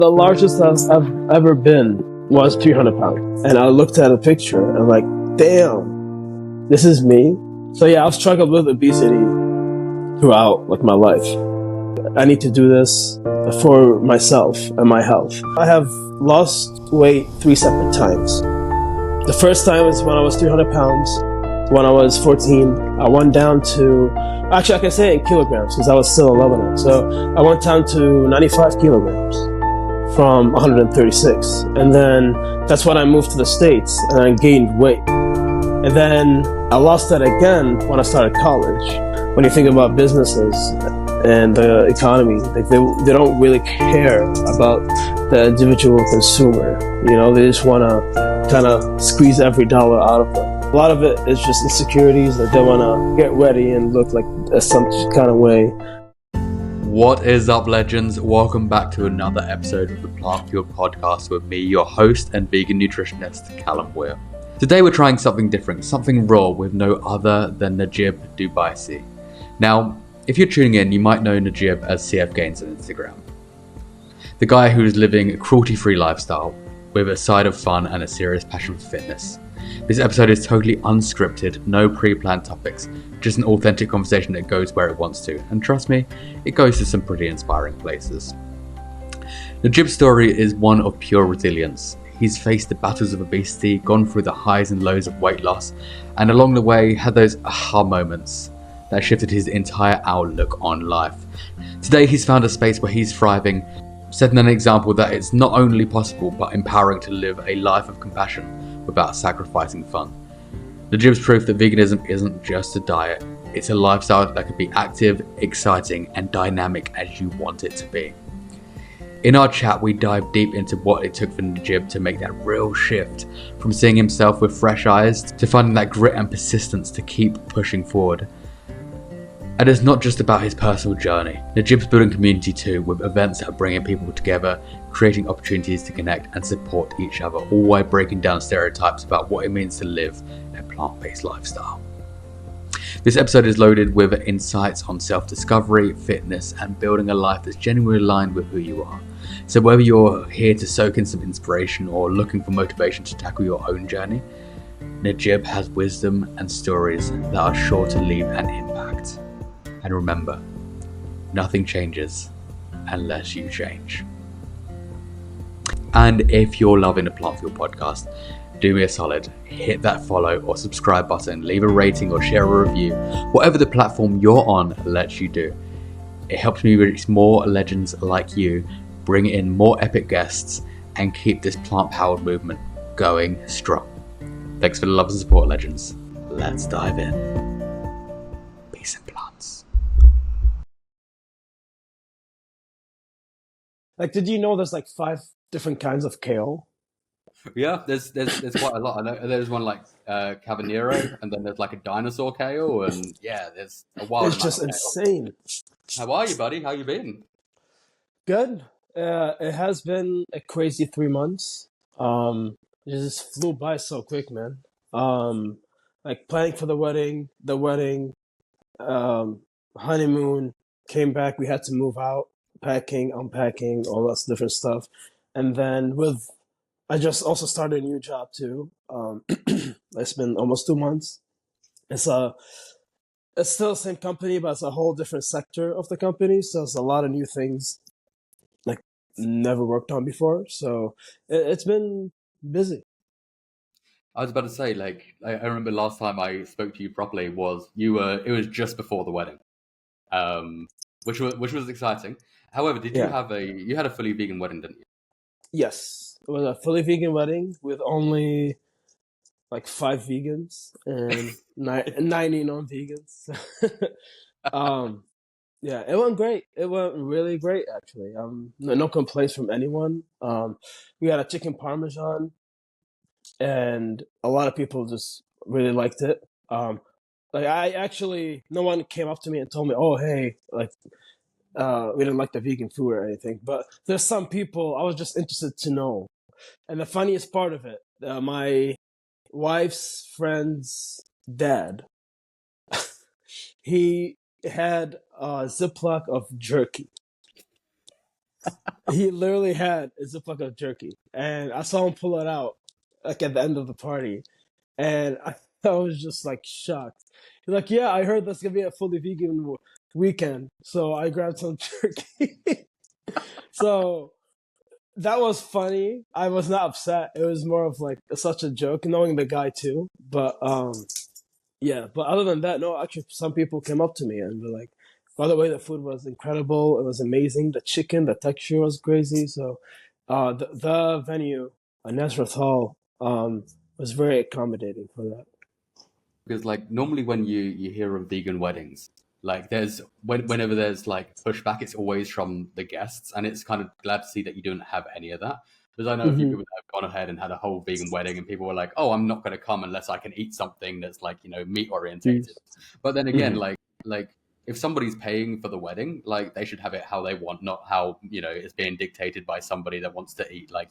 The largest I've ever been was 300 pounds. And I looked at a picture and I'm like, damn, this is me. So yeah, I've struggled with obesity throughout my life. I need to do this for myself and my health. I have lost weight 3 separate times. The first time was when I was 300 pounds. When I was 14, I went down to, actually I can say it in kilograms because I was still in Lebanon. So I went down to 95 kilograms from 136. And then that's when I moved to the States and I gained weight. And then I lost that again when I started college. When you think about businesses and the economy, they don't really care about the individual consumer. You know, they just want to kind of squeeze every dollar out of them. A lot of it is just insecurities, that they want to get ready and look like some kind of way. What is up, legends? Welcome back to another episode of the Plant Fuel Podcast with me, your host and vegan nutritionist, Callum Weir. Today we're trying something different, something raw with no other than Najib Dubaisi. Now, if you're tuning in, you might know Najib as CF Gains on Instagram. The guy who is living a cruelty-free lifestyle with a side of fun and a serious passion for fitness. This episode is totally unscripted, no pre-planned topics, just an authentic conversation that goes where it wants to. And trust me, it goes to some pretty inspiring places. Najib's story is one of pure resilience. He's faced the battles of obesity, gone through the highs and lows of weight loss, and along the way had those aha moments that shifted his entire outlook on life. Today he's found a space where he's thriving, setting an example that it's not only possible but empowering to live a life of compassion without sacrificing fun. Najib's proof that veganism isn't just a diet, it's a lifestyle that can be active, exciting, and dynamic as you want it to be. In our chat, we dive deep into what it took for Najib to make that real shift from seeing himself with fresh eyes to finding that grit and persistence to keep pushing forward. And it's not just about his personal journey. Najib's building community too, with events that are bringing people together, creating opportunities to connect and support each other, all while breaking down stereotypes about what it means to live a plant-based lifestyle. This episode is loaded with insights on self-discovery, fitness, and building a life that's genuinely aligned with who you are. So whether you're here to soak in some inspiration or looking for motivation to tackle your own journey, Najib has wisdom and stories that are sure to leave an impact. And remember, nothing changes unless you change. And if you're loving the Plant Fuel Podcast, do me a solid, hit that follow or subscribe button, leave a rating or share a review, whatever the platform you're on lets you do. It helps me reach more legends like you, bring in more epic guests, and keep this plant-powered movement going strong. Thanks for the love and support, legends. Let's dive in. Peace and plants. Did you know there's 5 different kinds of kale? Yeah, there's quite a lot. I know there's one like Cabanero, and then there's like a dinosaur kale, and yeah, there's a wild It's amount just of kale. insane. How are you, buddy? How you been? Good. It has been a crazy 3 months. It just flew by so quick, man. Planning for the wedding, honeymoon, came back, we had to move out, packing, unpacking, all that different stuff. And then I just also started a new job too. It's been almost 2 months. It's still the same company, but it's a whole different sector of the company. So it's a lot of new things never worked on before. So it's been busy. I was about to say, I remember last time I spoke to you properly it was just before the wedding, which was exciting. However, you had a fully vegan wedding, didn't you? Yes, it was a fully vegan wedding with only 5 vegans and 90 non-vegans. Yeah, it went great. It went really great, actually. No complaints from anyone. We had a chicken parmesan, and a lot of people just really liked it. No one came up to me and told me, "Oh, hey, we didn't like the vegan food or anything." But there's some people I was just interested to know. And the funniest part of it, my wife's friend's dad, he had a Ziploc of jerky. He literally had a Ziploc of jerky, and I saw him pull it out like at the end of the party, and I was just like shocked. He's like, "Yeah, I heard that's gonna be a fully vegan weekend, so I grabbed some jerky." So that was funny. I was not upset. It was more of like such a joke, knowing the guy too. But yeah. But other than that, no. Actually, some people came up to me and were like, "By the way, the food was incredible. It was amazing. The chicken, the texture was crazy." So, the venue, Nazareth Hall, was very accommodating for that. Because like normally when you hear of vegan weddings, like whenever there's like pushback, it's always from the guests, and it's kind of glad to see that you don't have any of that. Because I know a few Hmm. people that have gone ahead and had a whole vegan wedding, and people were like, "Oh, I'm not going to come unless I can eat something that's like meat orientated." But then again, Hmm. like if somebody's paying for the wedding, like they should have it how they want, not how it's being dictated by somebody that wants to eat like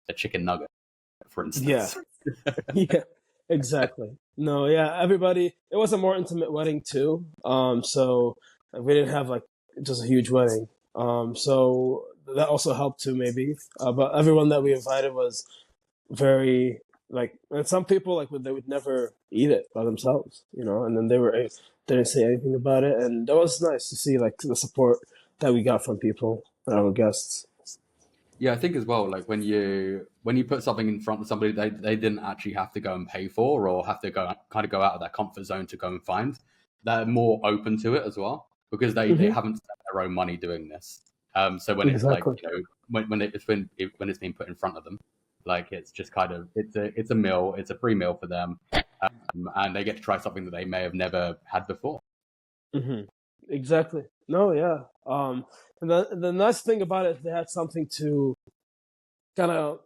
a chicken nugget, for Yeah. instance. Yeah, exactly. No, yeah, everybody. It was a more intimate wedding too. So we didn't have like just a huge wedding. So that also helped too, maybe. But everyone that we invited was very like, and some people like they would never eat it by themselves, and then they didn't say anything about it, and that was nice to see like the support that we got from people, our guests. Yeah, I think as well, like when you put something in front of somebody they didn't actually have to go and pay for or have to go out of their comfort zone to go and find, they're more open to it as well because they Hmm. haven't spent their own money doing this. So when it's like, Exactly. when it's been put in front of them, like it's just kind of it's a meal, it's a free meal for them, and they get to try something that they may have never had before. Hmm. Exactly. No, yeah. And the nice thing about it is they had something to kind of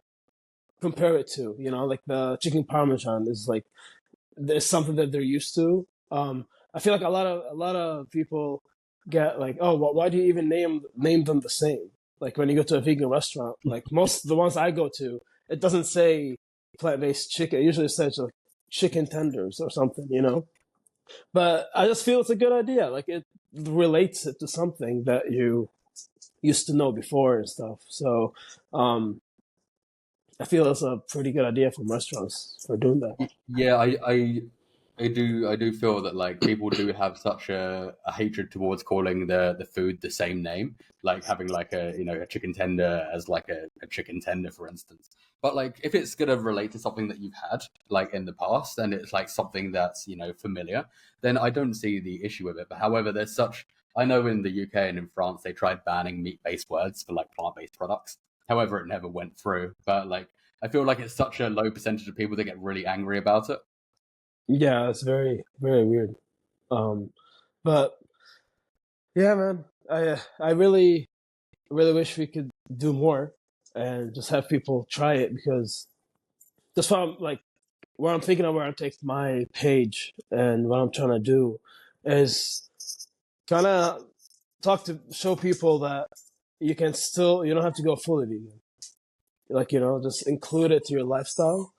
compare it to. Like the chicken parmesan is like there's something that they're used to. I feel like a lot of people get like, oh, well, why do you even name them the same? Like when you go to a vegan restaurant, like most of the ones I go to, it doesn't say plant-based chicken. It usually says like chicken tenders or something. But I just feel it's a good idea. Like it relates it to something that you used to know before and stuff. So um, I feel it's a pretty good idea from restaurants for doing that. Yeah, I do feel that like people do have such a hatred towards calling the food the same name, like having like a chicken tender as like a chicken tender, for instance. But like if it's gonna relate to something that you've had like in the past and it's like something that's familiar, then I don't see the issue with it. But however, I know in the UK and in France they tried banning meat-based words for like plant-based products. However, it never went through. But like I feel like it's such a low percentage of people that get really angry about it. Yeah, it's very very weird. Um, but yeah, man, I really wish we could do more and just have people try it because that's what I'm like. What I'm thinking of where I take my page and what I'm trying to do is kind of show people that you don't have to go fully vegan. Like just include it to your lifestyle.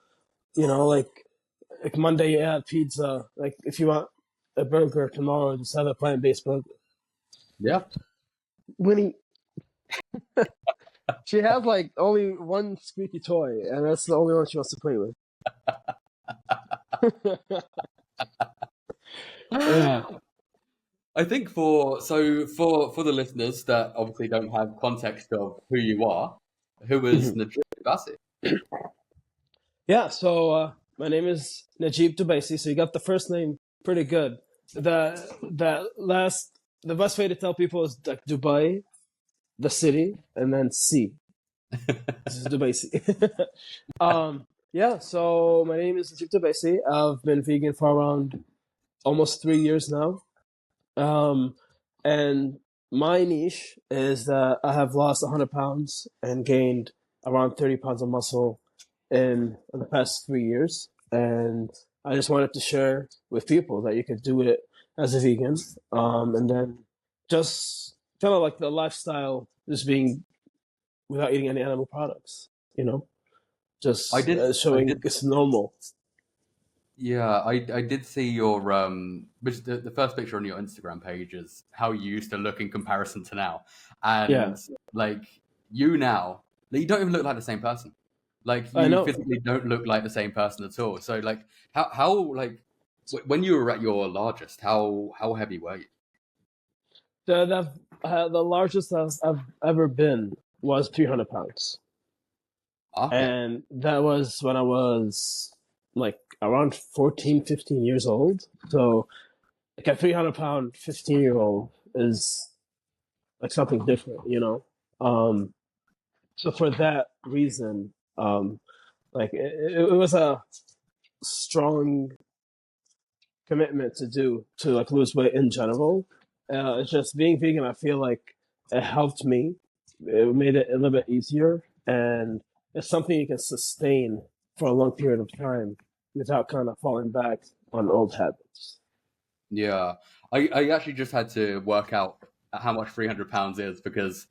Like Monday you add pizza. Like if you want a burger tomorrow, just have a plant-based burger. Yeah. Winnie, she has like only one squeaky toy, and that's the only one she wants to play with. Yeah. I think for the listeners that obviously don't have context of who you are, who is Mhm. Najib Dubaisi? Yeah. So my name is Najib Dubaisi. So you got the first name pretty good. The best way to tell people is like Dubai, the city, and then C. This is Dubasi. Yeah, so my name is Najib Dubaisi. I've been vegan for around almost 3 years now. Um, and my niche is that I have lost 100 pounds and gained around 30 pounds of muscle in the past 3 years. And I just wanted to share with people that you could do it as a vegan. And then just kind of like the lifestyle, just being without eating any animal products, I just did I showing did it's normal. Yeah, I did see your which the first picture on your Instagram page is how you used to look in comparison to now, Yeah, and like you now, like, you don't even look like the same person. Like I you know. physically don't look like the same person at all. So like how like when you were at your largest, how heavy were you? The largest I've ever been was 300 pounds. Okay, And that was when I was like around 14, 15 years old. So like a 300-pound 15-year-old is like something different. So for that reason, like it was a strong commitment to do to like lose weight in general. It's just being vegan. I feel like it helped me. It made it a little bit easier, and it's something you can sustain for a long period of time without kind of falling back on old habits. yeah, I actually just had to work out how much 300 pounds is because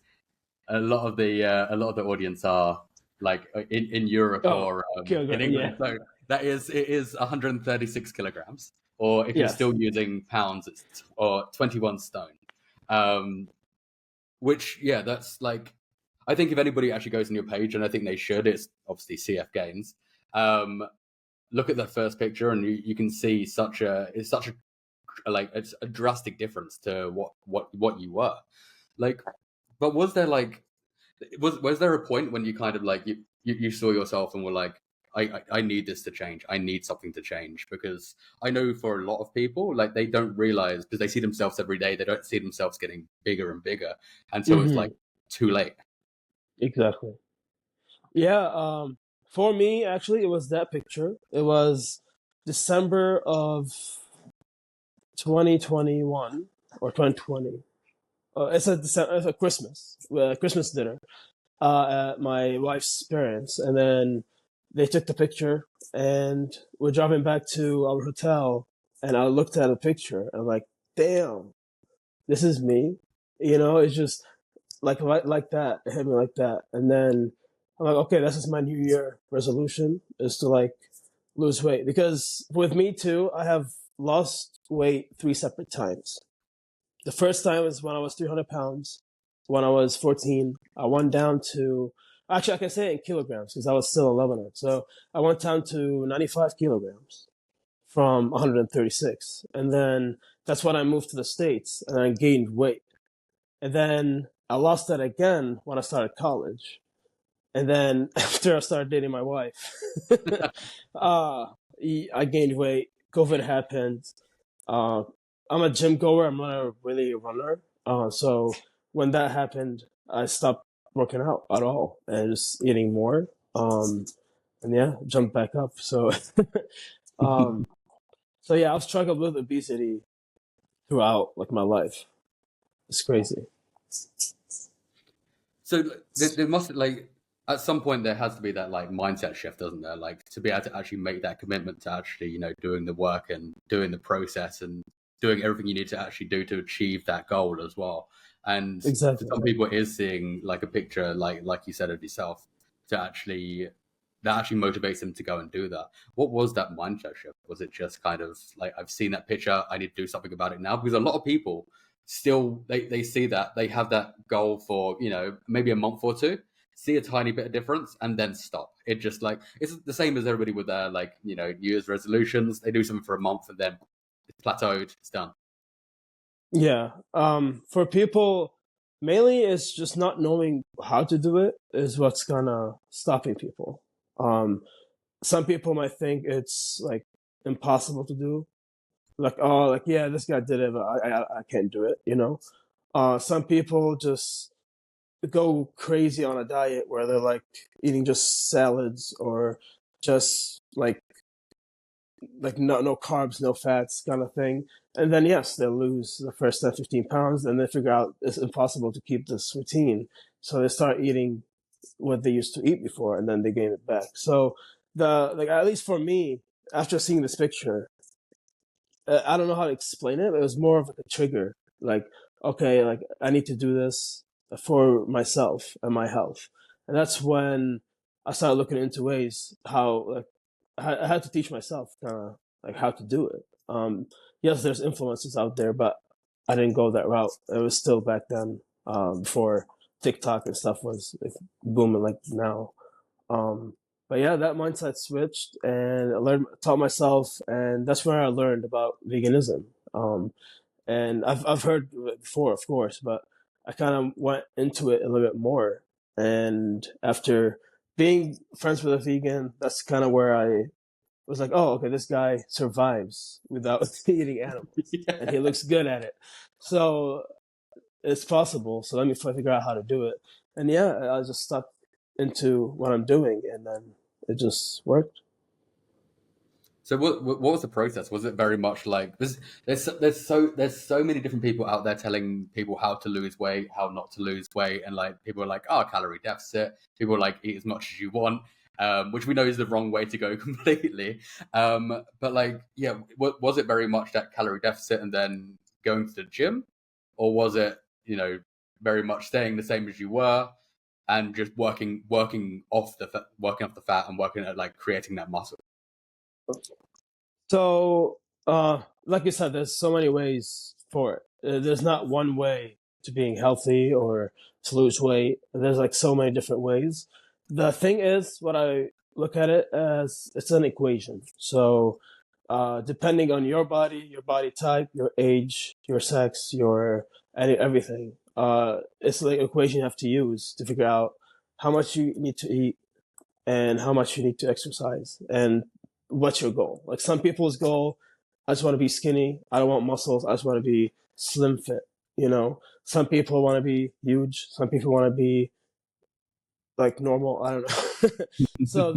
a lot of the audience are like in Europe Oh, or in kilogram. Yeah. England. So it is 136 kilograms, or if you're Yes. still using pounds, it's or 21 stone. Um, which yeah, that's like I think if anybody actually goes on your page, and I think they should, it's obviously CF Gains. Um, Look at that first picture, and you can see such a like it's a drastic difference to what you were like. But was there like was there a point when you kind of like you saw yourself and were like I need this to change, I need something to change? Because I know for a lot of people, like, they don't realize because they see themselves every day, they don't see themselves getting bigger and bigger until it's like Hmm. too late. Exactly. Yeah. For me, actually, it was that picture. It was December of 2021 or 2020. It's a Christmas dinner at my wife's parents, and then they took the picture, and we're driving back to our hotel, and I looked at a picture, and I'm like, damn, this is me. It's just like that. It hit me like that, and then I'm like, okay, this is my New Year resolution is to like lose weight because with me too, I have lost weight three separate times. The first time was when I was 300 pounds. When I was 14, I went down to, actually, I can say it in kilograms because I was still in Lebanon. So I went down to 95 kilograms from 136. And then that's when I moved to the States and I gained weight. And then I lost that again when I started college. And then after I started dating my wife, uh, I gained weight. COVID happened. Uh, I'm a gym goer. I'm not really a runner. So when that happened, I stopped working out at all and just eating more. And yeah, jumped back up. So, um, so yeah, I've struggled with obesity throughout like my life. It's crazy. So there must, like, at some point there has to be that like mindset shift, doesn't there? Like, to be able to actually make that commitment to actually, doing the work and doing the process and doing everything you need to actually do to achieve that goal as well. And for Exactly. some people, it is seeing like a picture, like you said of yourself, to actually that actually motivates them to go and do that. What was that mindset shift? Was it just kind of like, I've seen that picture, I need to do something about it now? Because a lot of people still, they see that, they have that goal for maybe a month or two, see a tiny bit of difference, and then stop. It just like it's the same as everybody with their like New Year's resolutions. They do something for a month and then it's plateaued, it's done. Yeah. For people, mainly it's just not knowing how to do it is what's kind of stopping people. Some people might think it's like impossible to do. Like, oh, like, yeah, this guy did it, but I can't do it. Some people just go crazy on a diet where they're like eating just salads or just like no carbs, no fats kind of thing. And then yes, they'll lose the first 10, 15 pounds and they figure out it's impossible to keep this routine. So they start eating what they used to eat before and then they gain it back. So at least for me, after seeing this picture, I don't know how to explain it, but it was more of like a trigger. Like, okay, like I need to do this for myself and my health. And that's when I started looking into ways how like I had to teach myself kind of like how to do it. Yes, there's influences out there, but I didn't go that route. It was still back then, before TikTok and stuff was like booming like now. But yeah, that mindset switched, and taught myself, and that's where I learned about veganism. And I've heard it before, of course, but I kind of went into it a little bit more. And after being friends with a vegan, that's kind of where I was like, oh, okay, this guy survives without eating animals, and he looks good at it. So it's possible. So let me figure out how to do it. And yeah, I just stuck into what I'm doing, and then it just worked. So what was the process? Was it very much like there's so many different people out there telling people how to lose weight, how not to lose weight, and like people are like, oh, calorie deficit. People are like, eat as much as you want, which we know is the wrong way to go completely. But like, yeah, was it very much that calorie deficit and then going to the gym, or was it very much staying the same as you were and just working off the fat and working at like creating that muscle? So, like you said, there's so many ways for it. There's not one way to being healthy or to lose weight. There's like so many different ways. The thing is, what I look at it as, it's an equation. So, depending on your body type, your age, your sex, everything, it's like an equation you have to use to figure out how much you need to eat and how much you need to exercise and what's your goal. Like some people's goal, I just want to be skinny. I don't want muscles. I just want to be slim fit. Some people want to be huge. Some people want to be like normal. I don't know. So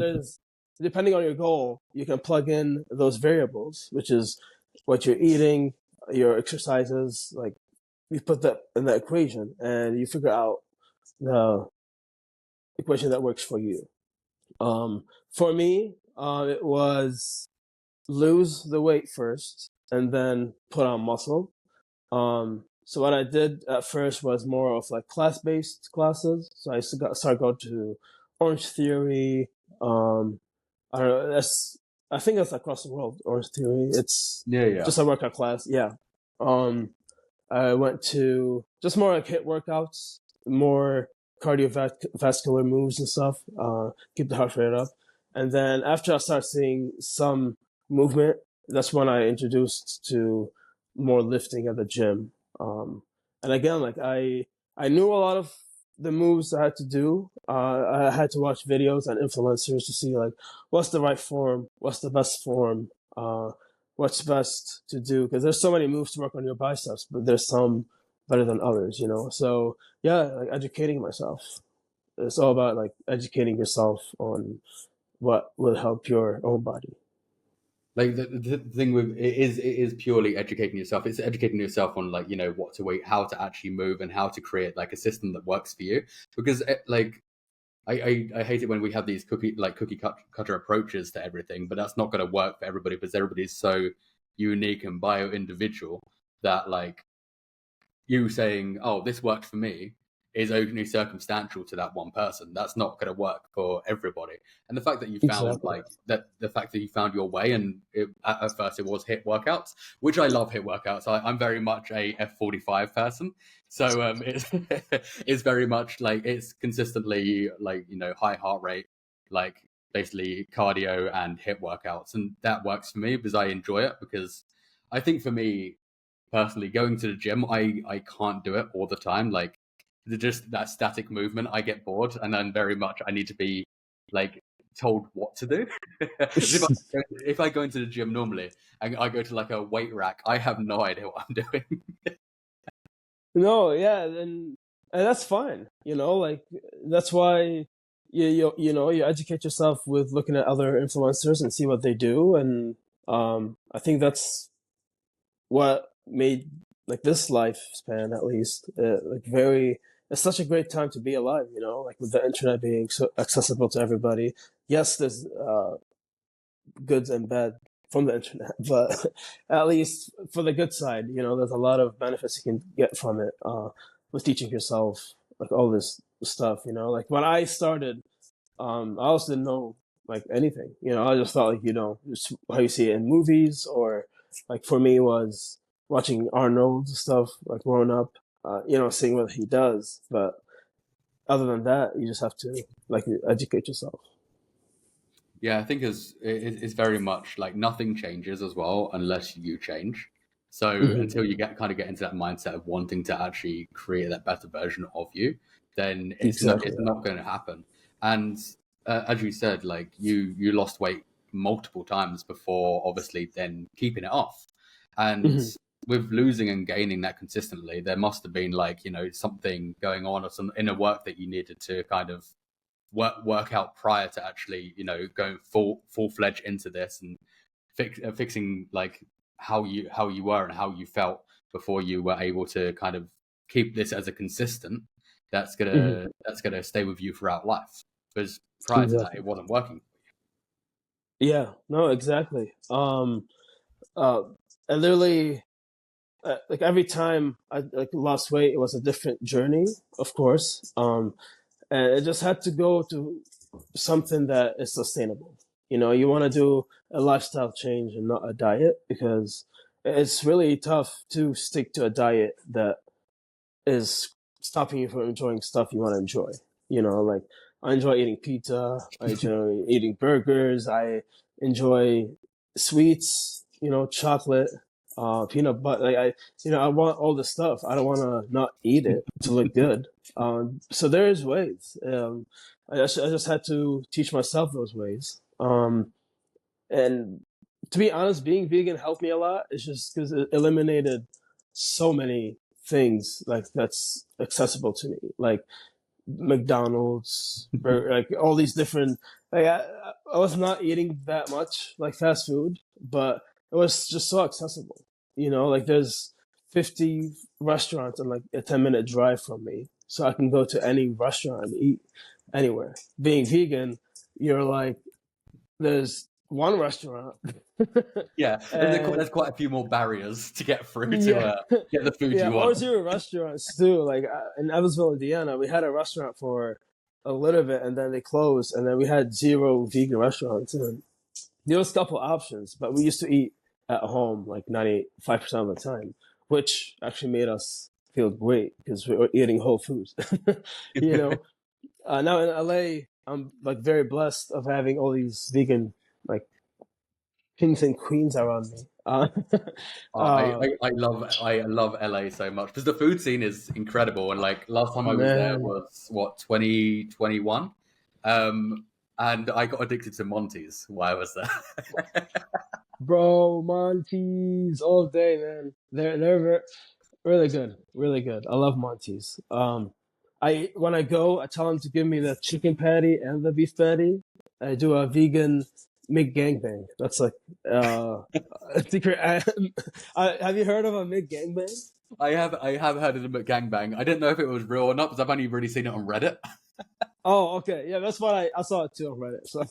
depending on your goal, you can plug in those variables, which is what you're eating, your exercises. Like you put that in the equation, and you figure out the equation that works for you. For me, it was lose the weight first and then put on muscle. So what I did at first was more of like class-based classes. So I started going to Orange Theory. I don't know. I think that's across the world. Orange Theory. It's Yeah. just a workout class. Yeah. I went to just more like HIIT workouts, more cardiovascular moves and stuff. Keep the heart rate up. And then after I started seeing some movement, that's when I introduced to more lifting at the gym. And again, like I knew a lot of the moves I had to do. I had to watch videos on influencers to see like what's the right form, what's the best form, what's best to do. Because there's so many moves to work on your biceps, but there's some better than others, So yeah, like educating myself. It's all about like educating yourself on what will help your own body. Like the thing with it is purely educating yourself. It's educating yourself on like what to eat, how to actually move, and how to create like a system that works for you. Because like I hate it when we have these cookie cutter approaches to everything, but that's not going to work for everybody because everybody's so unique and bio individual that like you saying, "Oh, this worked for me," is only circumstantial to that one person. That's not going to work for everybody. And the fact that you found Exactly. the fact that you found your way, and at first it was HIIT workouts, which I love HIIT workouts. I'm very much a F45 person, so it's it's very much like it's consistently like high heart rate, like basically cardio and HIIT workouts, and that works for me because I enjoy it. Because I think for me personally, going to the gym, I can't do it all the time. Like just that static movement, I get bored, and then very much I need to be like told what to do. If I go into the gym normally and I go to like a weight rack, I have no idea what I'm doing. No, yeah, and that's fine. Like that's why you educate yourself with looking at other influencers and see what they do, and I think that's what made like this lifespan at least like very. It's such a great time to be alive. Like with the internet being so accessible to everybody. Yes, there's goods and bad from the internet, but at least for the good side, there's a lot of benefits you can get from it, with teaching yourself like all this stuff. Like when I started, I also didn't know like anything. I just thought like just how you see it in movies, or like for me was watching Arnold stuff like growing up. Seeing what he does, but other than that, you just have to like educate yourself. Yeah, I think it's very much like nothing changes as well unless you change. So Mm-hmm. until you get into that mindset of wanting to actually create that better version of you, then Exactly. it's not going to happen. And as you said, like you lost weight multiple times before, obviously, then keeping it off. And Mm-hmm. with losing and gaining that consistently, there must have been like something going on or some inner work that you needed to kind of work out prior to actually going full fledged into this and fixing like how you were and how you felt before you were able to kind of keep this as a consistent Mm-hmm. that's gonna stay with you throughout life, because prior to that Exactly. it wasn't working. Yeah. No. Exactly. Uh, I literally like every time I like lost weight, it was a different journey, of course. And it just had to go to something that is sustainable. You want to do a lifestyle change and not a diet, because it's really tough to stick to a diet that is stopping you from enjoying stuff you want to enjoy. Like I enjoy eating pizza, I enjoy eating burgers, I enjoy sweets, chocolate, peanut butter. Like I want all this stuff. I don't want to not eat it to look good. So there's ways. I just had to teach myself those ways. And to be honest, being vegan helped me a lot. It's just because it eliminated so many things like that's accessible to me, like McDonald's, like all these different. Like I was not eating that much like fast food, but it was just so accessible. Like there's 50 restaurants in like a 10-minute drive from me, so I can go to any restaurant and eat anywhere. Being vegan, you're like there's one restaurant, Yeah, and there's quite a few more barriers to get through to yeah, get the food yeah, you or want. zero restaurants too. Like in Evansville, Indiana, we had a restaurant for a little bit, and then they closed, and then we had zero vegan restaurants. And there was a couple options, but we used to eat at home like 95% of the time, which actually made us feel great because we were eating whole foods. you know, Now in LA, I'm like very blessed of having all these vegan like kings and queens around me. Uh, I love LA so much because the food scene is incredible. And like last time I was there man, was what 2021, and I got addicted to Monty's while I was there. bro, Monty's all day, man. They're really good, really good. I love Monty's. I when I go, I tell them to give me the chicken patty and the beef patty. I do a vegan McGangbang. That's like a secret. Have you heard of a McGangbang? I have heard of the McGangbang. I didn't know if it was real or not because I've only really seen it on Reddit. Oh, okay, yeah, that's what I saw it too on Reddit. So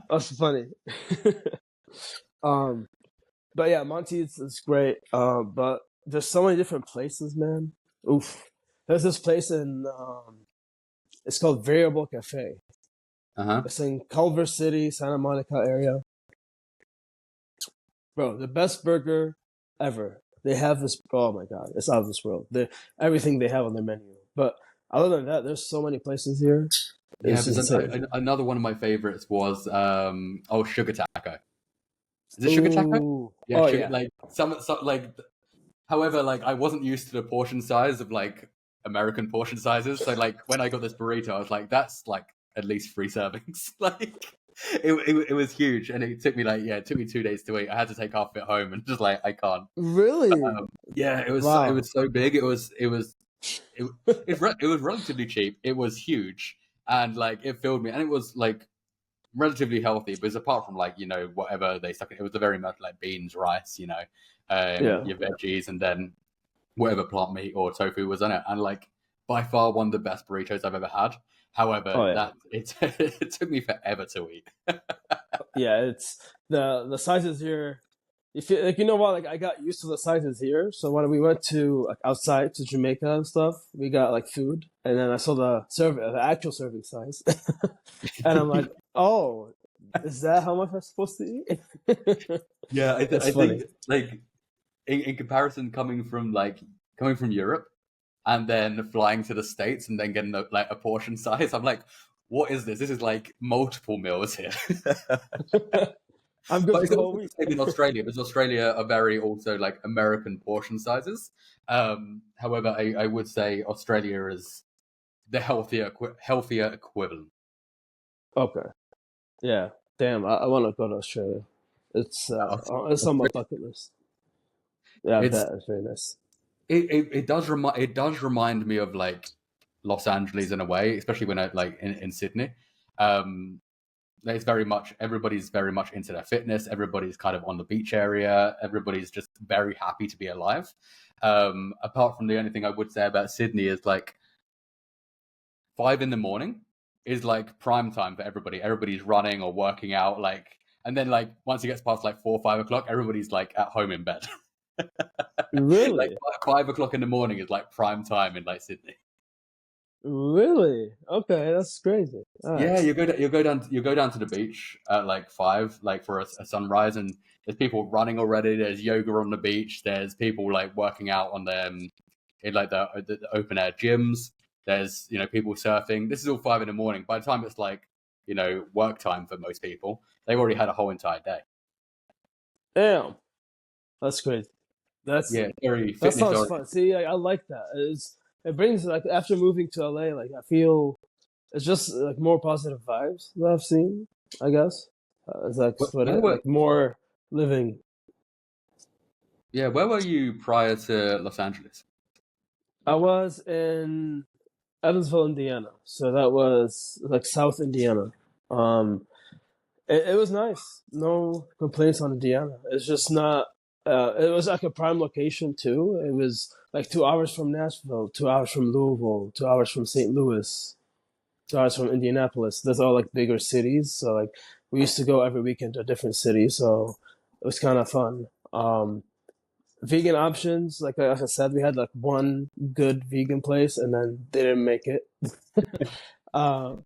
that's funny. um, but yeah, Monty's is great. But there's so many different places, man. Oof. There's this place in it's called Variable Cafe. Uh-huh. It's in Culver City, Santa Monica area. Bro, the best burger ever. They have this. Oh my god, it's out of this world. Everything they have on their menu. But other than that, there's so many places here. Yeah, It's there's insane. another one of my favorites was Sugar Taco. Is it Sugar Taco? Ooh. Yeah, Oh sugar yeah. like some like. However, like I wasn't used to the portion size of like American portion sizes, so like when I got this burrito, I was like, that's like at least 3 servings. Like it was huge, and it took me it took me 2 days to eat. I had to take half of it home, and just like I can't. Really? Yeah, it Wow. was so big. It, it was relatively cheap. It was huge, and like it filled me, and it was like relatively healthy. Because apart from like whatever they stuck in, it was very much like beans, rice, Yeah. your veggies, and then whatever plant meat or tofu was in it, and like by far one of the best burritos I've ever had. However, Oh yeah. that it took me forever to eat. Yeah. It's the sizes here. you know what? Like I got used to the sizes here, so when we went to like outside to Jamaica and stuff, we got like food, and then I saw the actual serving size, and I'm like, oh, is that how much I'm supposed to eat? Yeah, That's I funny. think like in comparison, coming from Europe and then flying to the States and then getting a portion size, I'm like, what is this? This is like multiple meals here. I'm good But for it's the whole also the week. same in Australia, because Australia are very also like American portion sizes. However, I would say Australia is the healthier equivalent. Okay. Yeah. Damn, I want to go to Australia. It's on my bucket list. Yeah, I It's bet it's very nice. it does remind me of like Los Angeles in a way, especially when I like in Sydney. Um, it's very much everybody's very much into their fitness. Everybody's kind of on the beach area. Everybody's just very happy to be alive. Apart from the only thing I would say about Sydney is like 5 in the morning is like prime time for everybody. Everybody's running or working out, like, and then like once it gets past like 4 or 5 o'clock, everybody's like at home in bed. Like Really? 5 o'clock in the morning is like prime time in like Sydney. Really? Okay, that's crazy. All Yeah, right. you go down to the beach at like 5, like for a sunrise, and there's people running already. There's yoga on the beach. There's people like working out on them in like the open air gyms. There's people surfing. This is all 5 in the morning. By the time it's like work time for most people, they've already had a whole entire day. Damn, that's crazy. That's Yeah, very that fitness sounds oriented. fun. See, I like that. It brings like after moving to LA, like I feel it's just like more positive vibes that I've seen. I guess is like what Where it were like more living. where were you prior to Los Angeles? I was in Evansville, Indiana, so that was like South Indiana. Um, it was nice. No complaints on Indiana. It's just not. It was like a prime location too. It was like 2 hours from Nashville, 2 hours from Louisville, 2 hours from St. Louis, 2 hours from Indianapolis. Those are like bigger cities. So like we used to go every weekend to a different city. So it was kind of fun. Vegan options, like I said, we had like one good vegan place, and then they didn't make it. uh,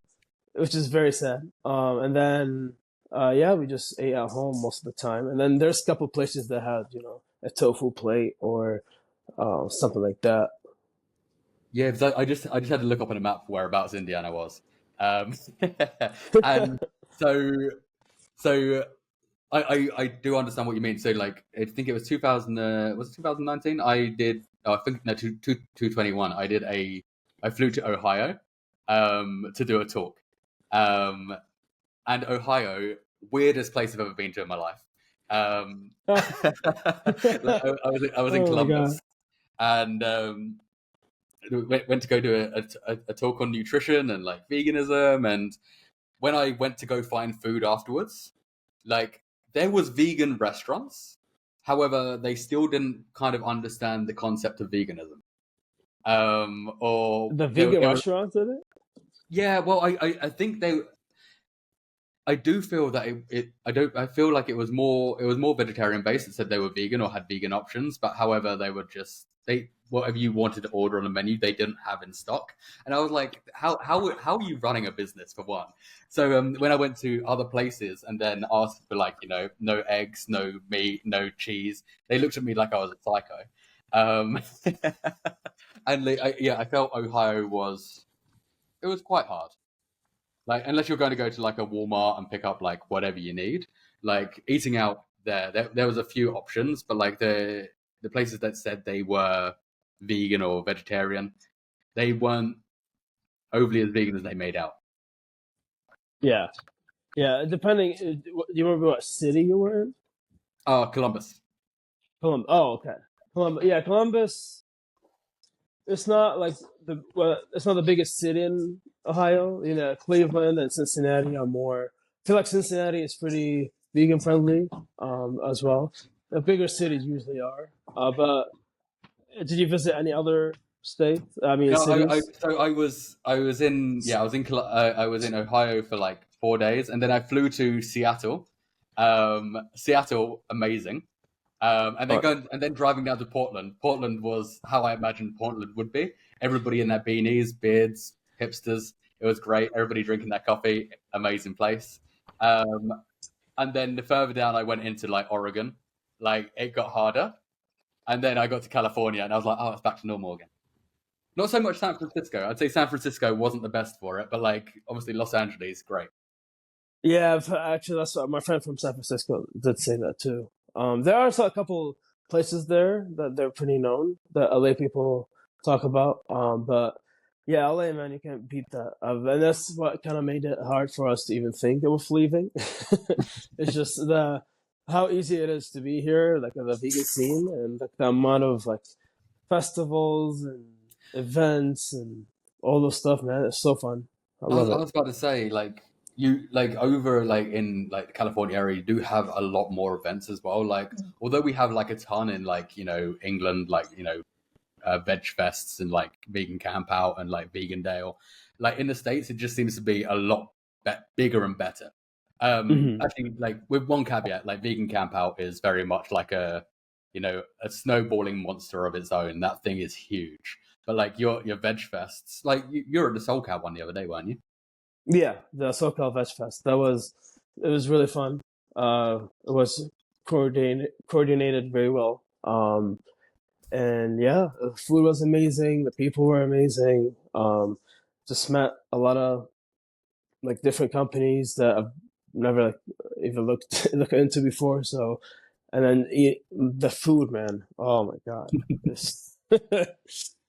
which is very sad. And then yeah, we just ate at home most of the time. And then there's a couple places that had a tofu plate or something like that. Yeah, because I just had to look up on a map whereabouts Indiana was, um, and so so I do understand what you mean. So like I think it was 2000 was it 2019? I did I think no 221. I flew to Ohio to do a talk, um, and Ohio, weirdest place I've ever been to in my life. Like, I was in Oh my god. Columbus, and went to go do a talk on nutrition and like veganism. And when I went to go find food afterwards, like there was vegan restaurants. However, they still didn't kind of understand the concept of veganism. Or The vegan they were, restaurants in it? yeah. Well, I think I do feel that I don't. I feel like it was more vegetarian based. It said they were vegan or had vegan options, but however, they were just whatever you wanted to order on the menu, they didn't have in stock. And I was like, how are you running a business for one? So when I went to other places and then asked for like no eggs, no meat, no cheese, they looked at me like I was a psycho. Um, and I felt Ohio was it was quite hard. Like, unless you're going to go to like a Walmart and pick up like whatever you need, like eating out there was a few options, but like the places that said they were vegan or vegetarian, they weren't overly as vegan as they made out. Yeah, yeah. Depending, do you remember what city you were in? Oh, Columbus. Columbus. Oh, okay. Columbus. Yeah, Columbus. It's not like it's not the biggest city in Ohio. Cleveland and Cincinnati are more. I feel like Cincinnati is pretty vegan friendly, as well. The bigger cities usually are. But did you visit any other states? I mean, No, cities. so I was in I was in Ohio for like 4 days, and then I flew to Seattle. Seattle, amazing. And then driving down to Portland. Portland was how I imagined Portland would be. Everybody in their beanies, beards, hipsters. It was great. Everybody drinking their coffee. Amazing place. And then the further down I went into like Oregon, like it got harder. And then I got to California and I was like, oh, it's back to normal again. Not so much San Francisco. I'd say San Francisco wasn't the best for it, but like obviously Los Angeles, great. Yeah, actually, that's what my friend from San Francisco did say that too. There are a couple places there that they're pretty known that LA people talk about. But yeah, LA, man, you can't beat that. And that's what kind of made it hard for us to even think of leaving. It's just how easy it is to be here, like the vegan scene, and like the amount of like festivals and events and all those stuff, man. It's so fun. I love I it. was about to say, like you like over like in like the California area, you do have a lot more events as well. Like although we have like a ton in like England, like veg fests and like vegan camp out and like vegan dale, like in the States, it just seems to be a lot bigger and better. Mhm. Actually, like with one caveat, like vegan camp out is very much like a snowballing monster of its own. That thing is huge. But like your veg fests, like you were at the Soul Cat one the other day, weren't you? Yeah, the SoCal Veg Fest. It was really fun. It was coordinated very well. And yeah, the food was amazing. The people were amazing. Just met a lot of like different companies that I've never like even looked into before. So, and then eat the food, man. Oh my god, this.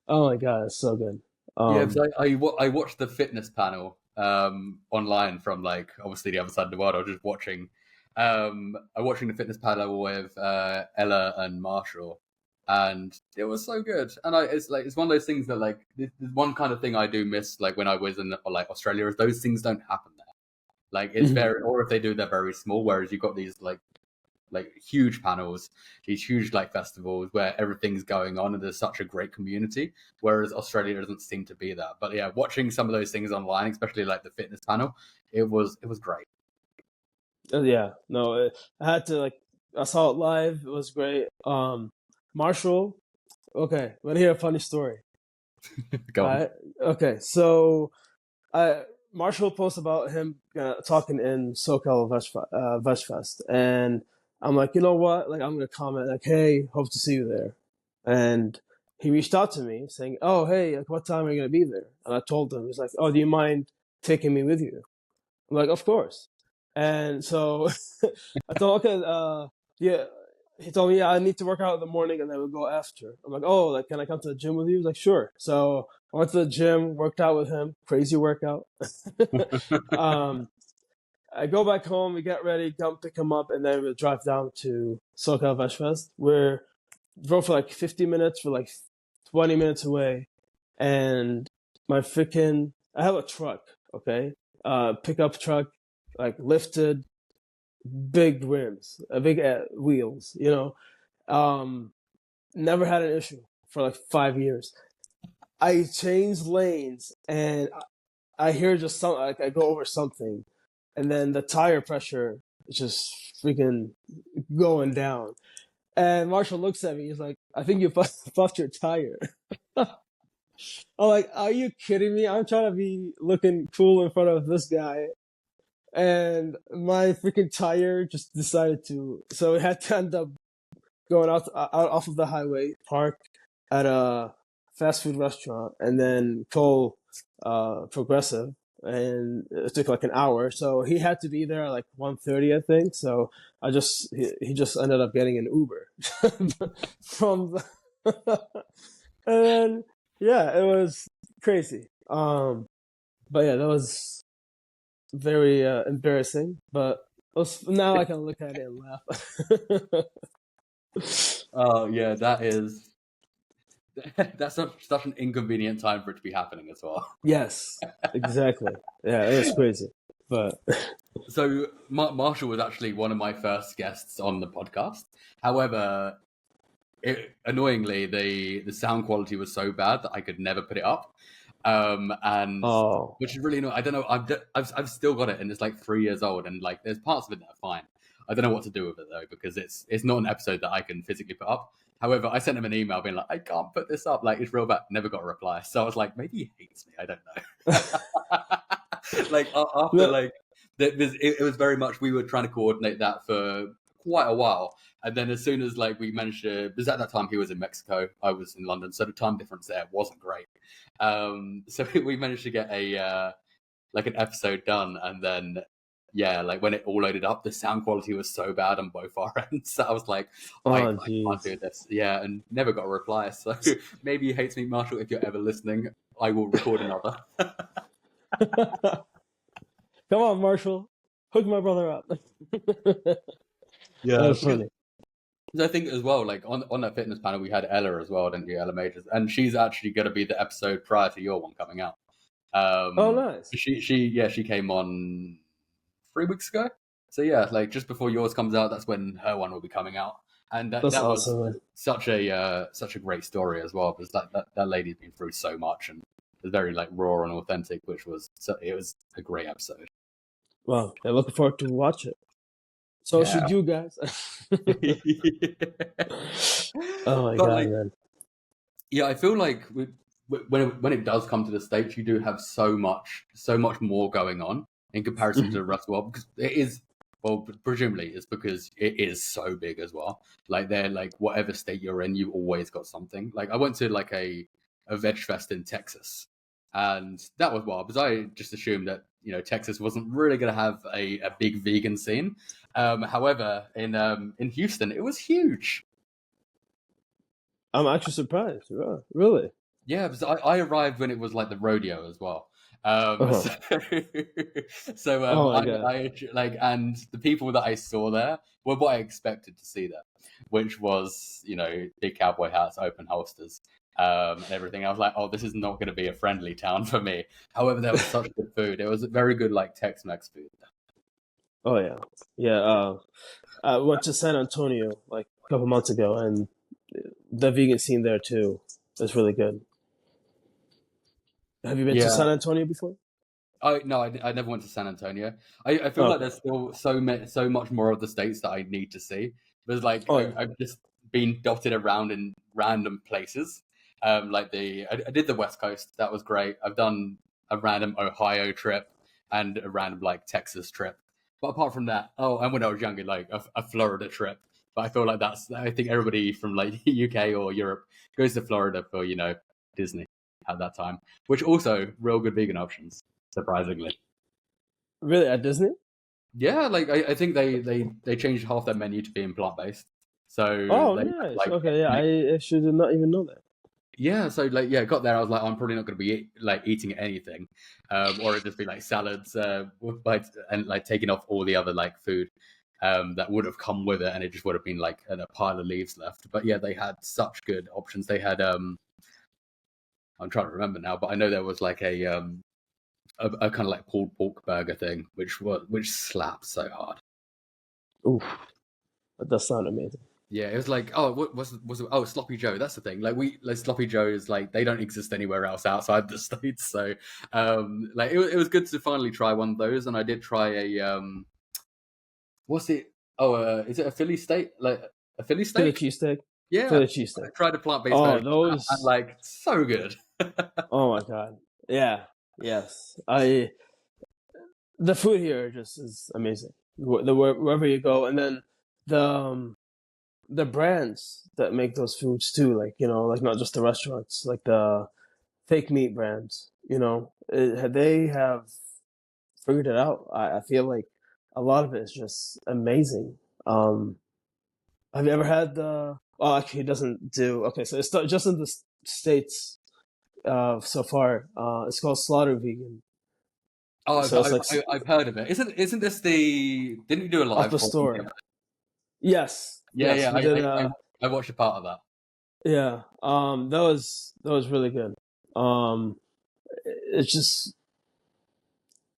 Oh my god, it's so good. Yeah, Um, because I watched the fitness panel online from like obviously the other side of the world. I was just watching the fitness panel with Ella and Marshall, and it was so good. And it's one of those things that like there's one kind of thing I do miss like when I was in like Australia is those things don't happen there. Like it's mhm. very, or if they do, they're very small. Whereas you've got these like huge panels, these huge like festivals where everything's going on and there's such a great community. Whereas Australia doesn't seem to be that. But yeah, watching some of those things online, especially like the fitness panel, it was great. Yeah, no, I had to like I saw it live. It was great. Marshall. Okay, want to hear a funny story? Go on. Okay, so I Marshall posts about him talking in SoCal Veg Fest, and I'm like, you know what? Like, I'm gonna comment like, hey, hope to see you there. And he reached out to me saying, oh, hey, like, what time are you gonna be there? And I told him, he's like, oh, do you mind taking me with you? I'm like, of course. And so I told, okay, yeah. He told me, yeah, I need to work out in the morning and then we'll go after. I'm like, oh, like, can I come to the gym with you? He's like, sure. So I went to the gym, worked out with him, crazy workout. um, I go back home, we get ready, come pick him up, and then we drive down to SoCal Veg Fest. We drove for like 50 minutes, we're like 20 minutes away. And I have a truck, okay? Pickup truck, like lifted, big rims, big wheels, never had an issue for like 5 years. I changed lanes and I hear just something, like I go over something, and then the tire pressure is just freaking going down. And Marshall looks at me, he's like, I think you buffed your tire. I'm like, are you kidding me? I'm trying to be looking cool in front of this guy, and my freaking tire just decided to. So it had to end up going out off of the highway, park at a fast food restaurant, and then call Progressive, and it took like an hour. So he had to be there at like 1:30, I think. So he just ended up getting an Uber from the and then yeah, it was crazy. But yeah, that was very embarrassing. But now I can look at it and laugh. Oh yeah, that's such an inconvenient time for it to be happening as well. Yes, exactly. Yeah, it was crazy. But So Marshall was actually one of my first guests on the podcast. However, annoyingly, the sound quality was so bad that I could never put it up, and oh, which is really annoying. I don't know. I've still got it, and it's like 3 years old, and like there's parts of it that are fine. I don't know what to do with it though, because it's not an episode that I can physically put up. However, I sent him an email being like, I can't put this up. Like, it's real bad. Never got a reply. So I was like, maybe he hates me. I don't know. Like after like it was very much, we were trying to coordinate that for quite a while, and then as soon as like we managed to, because at that time he was in Mexico, I was in London, so the time difference there wasn't great. So we managed to get a like an episode done, and then yeah, like when it all loaded up, the sound quality was so bad on both our ends. So I was like, I can't do this. Yeah, and never got a reply. So maybe he hates me, Marshall. If you're ever listening, I will record another. Come on, Marshall, hook my brother up. Yeah, that's funny. I think as well, like on that fitness panel, we had Ella as well, didn't you, Ella Majors? And she's actually going to be the episode prior to your one coming out. Oh, nice. She came on 3 weeks ago. So yeah, like just before yours comes out, that's when her one will be coming out. And that awesome, was such a great story as well, because that lady's been through so much, and it's very like raw and authentic, it was a great episode. Well, I'm looking forward to watch it. So should you guys. Oh my god, man. Yeah, I feel like when it does come to the States, you do have so much more going on in comparison to the rest of the world, because it is, well, presumably it's because it is so big as well. Like they're like, whatever state you're in, you've always got something. Like I went to like a veg fest in Texas, and that was wild, because I just assumed that, you know, Texas wasn't really going to have a big vegan scene. However, in Houston, it was huge. I'm actually surprised. Really? Yeah, because I arrived when it was like the rodeo as well. I like, and the people that I saw there were what I expected to see there, which was, you know, big cowboy hats, open holsters, and everything. I was like, oh, this is not going to be a friendly town for me. However, there was such good food. It was very good, like Tex-Mex food. Oh yeah, yeah. I went to San Antonio like a couple months ago, and the vegan scene there too is really good. Have you been to San Antonio before? No, I never went to San Antonio. I feel like there's still so much more of the states that I need to see. There's like I've just been dotted around in random places. Like I did the West Coast. That was great. I've done a random Ohio trip and a random like Texas trip. But apart from that, and when I was younger, like a Florida trip. But I feel like I think everybody from like UK or Europe goes to Florida for, you know, Disney at that time, which also real good vegan options, surprisingly. Really, at Disney? Yeah, like I think they changed half their menu to being plant-based. So nice. Like, okay, yeah, I should not even know that. Yeah, so like got there. I was like, I'm probably not going to be eating anything, or it'd just be like salads, and like taking off all the other like food that would have come with it, and it just would have been like a pile of leaves left. But yeah, they had such good options. They had I'm trying to remember now, but I know there was like a kind of like pulled pork burger thing, which slaps so hard. Oof, that does sound amazing. Yeah, it was like, what was it? Sloppy Joe. That's the thing. Like Sloppy Joes, like they don't exist anywhere else outside the States. So, like it was good to finally try one of those, and I did try a what's it? Is it a Philly steak? Like a Philly steak? Philly cheesesteak. Yeah, Philly cheesesteak. I tried a plant-based. Those and, like so good. Oh my god! Yeah, yes. The food here just is amazing. Wherever you go, and then the brands that make those foods too, like, you know, like not just the restaurants, like the fake meat brands, you know, they have figured it out. I feel like a lot of it is just amazing. Have you ever had actually it doesn't do, okay, so it's just in the States so far. It's called Slaughter Vegan. Oh, so I've heard of it. Isn't this didn't you do a live off the store? Yes. Yeah, yes, I watched a part of that. Yeah, that was really good. It's just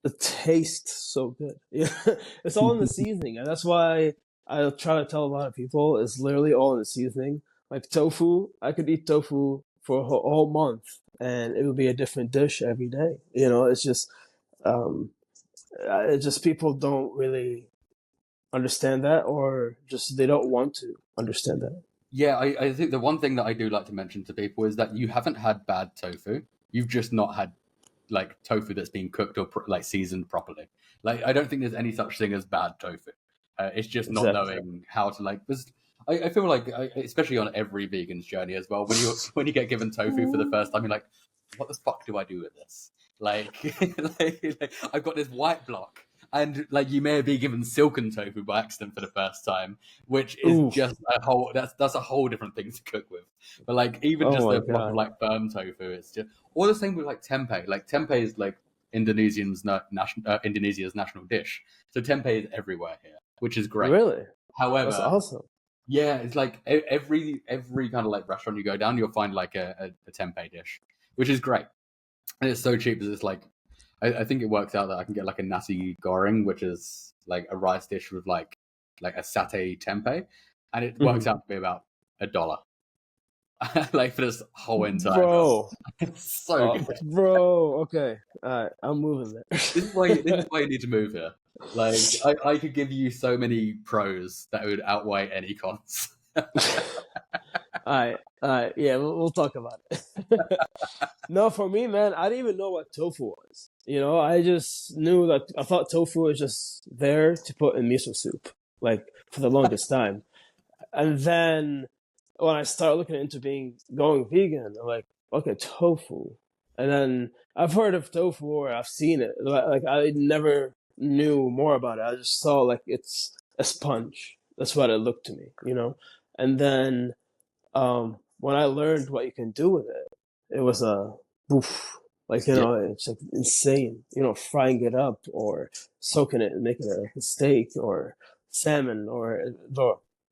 the taste so good. Yeah, it's all in the seasoning, and that's why I try to tell a lot of people it's literally all in the seasoning. Like tofu, I could eat tofu for a whole month, and it would be a different dish every day. You know, it's just people don't really understand that, or just they don't want to understand that. Yeah, I think the one thing that I do like to mention to people is that you haven't had bad tofu. You've just not had like tofu that's been cooked or like seasoned properly. Like I don't think there's any such thing as bad tofu. It's just not Exactly. knowing how to like. I feel like, especially on every vegan's journey as well, when you get given tofu for the first time, you're like, what the fuck do I do with this? Like, like I've got this white block, and like you may be given silken tofu by accident for the first time, which is Oof. just a whole that's a whole different thing to cook with. But like even Oh just my a block of god. like firm tofu, it's just or the same with like tempeh. Like tempeh is like Indonesia's national dish, so tempeh is everywhere here, which is great. Really? That's However, awesome. yeah, it's like every kind of like restaurant you go down, you'll find like a tempeh dish, which is great, and it's so cheap. That it's like I think it works out that I can get like a nasi goreng, which is like a rice dish with like a satay tempeh, and it works out to be about $1. Like for this whole entire meal. Bro. It's so good. Bro. Okay. All right. I'm moving there. This is why you need to move here. Like I could give you so many pros that would outweigh any cons. All right. All right. Yeah, we'll talk about it. No, for me, man, I didn't even know what tofu was. You know, I just knew that I thought tofu was just there to put in miso soup, like for the longest time. And then when I started looking into going vegan, I'm like, okay, tofu. And then I've heard of tofu or I've seen it. Like I never knew more about it. I just saw like it's a sponge. That's what it looked to me, you know. And then when I learned what you can do with it, it was a oof. Like you Yeah. know, it's like insane. You know, frying it up or soaking it and making it like a steak or salmon or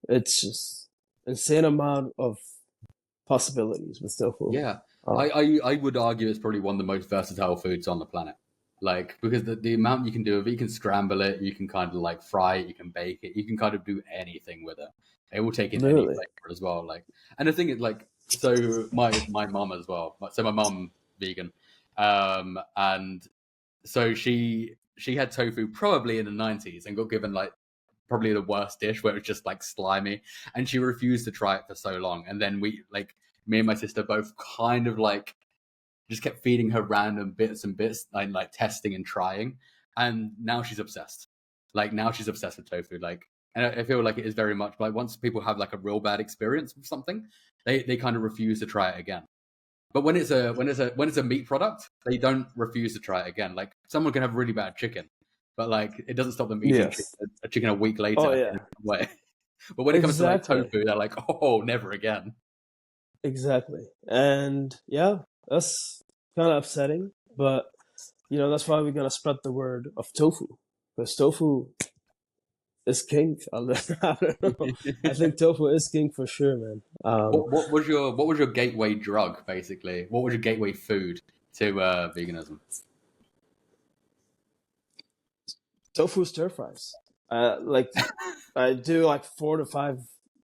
it's just insane amount of possibilities with tofu. Yeah, I would argue it's probably one of the most versatile foods on the planet. Like because the amount you can do of it, you can scramble it, you can kind of like fry it, you can bake it, you can kind of do anything with it. It will take in any Literally. flavor as well. Like, and the thing is, like, so my mum as well. So my mum vegan, and so she had tofu probably in the 90s and got given like probably the worst dish where it was just like slimy, and she refused to try it for so long. And then me and my sister both kind of like just kept feeding her random bits and bits, like testing and trying. And now she's obsessed. Like now she's obsessed with tofu. Like, and I feel like it is very much like once people have like a real bad experience with something, they kind of refuse to try it again. But when it's a meat product, they don't refuse to try it again. Like someone can have really bad chicken, but like it doesn't stop them eating Yes. a chicken a week later. Oh In yeah. a way. But when it comes to like Exactly. tofu, they're like, oh, never again. Exactly. And yeah, that's kind of upsetting, but you know, that's why we're gonna spread the word of tofu. Because tofu is king. I don't know. I think tofu is king for sure, man. What was your gateway drug basically? What was your gateway food to veganism? Tofu stir fries. Like I do like 4 to 5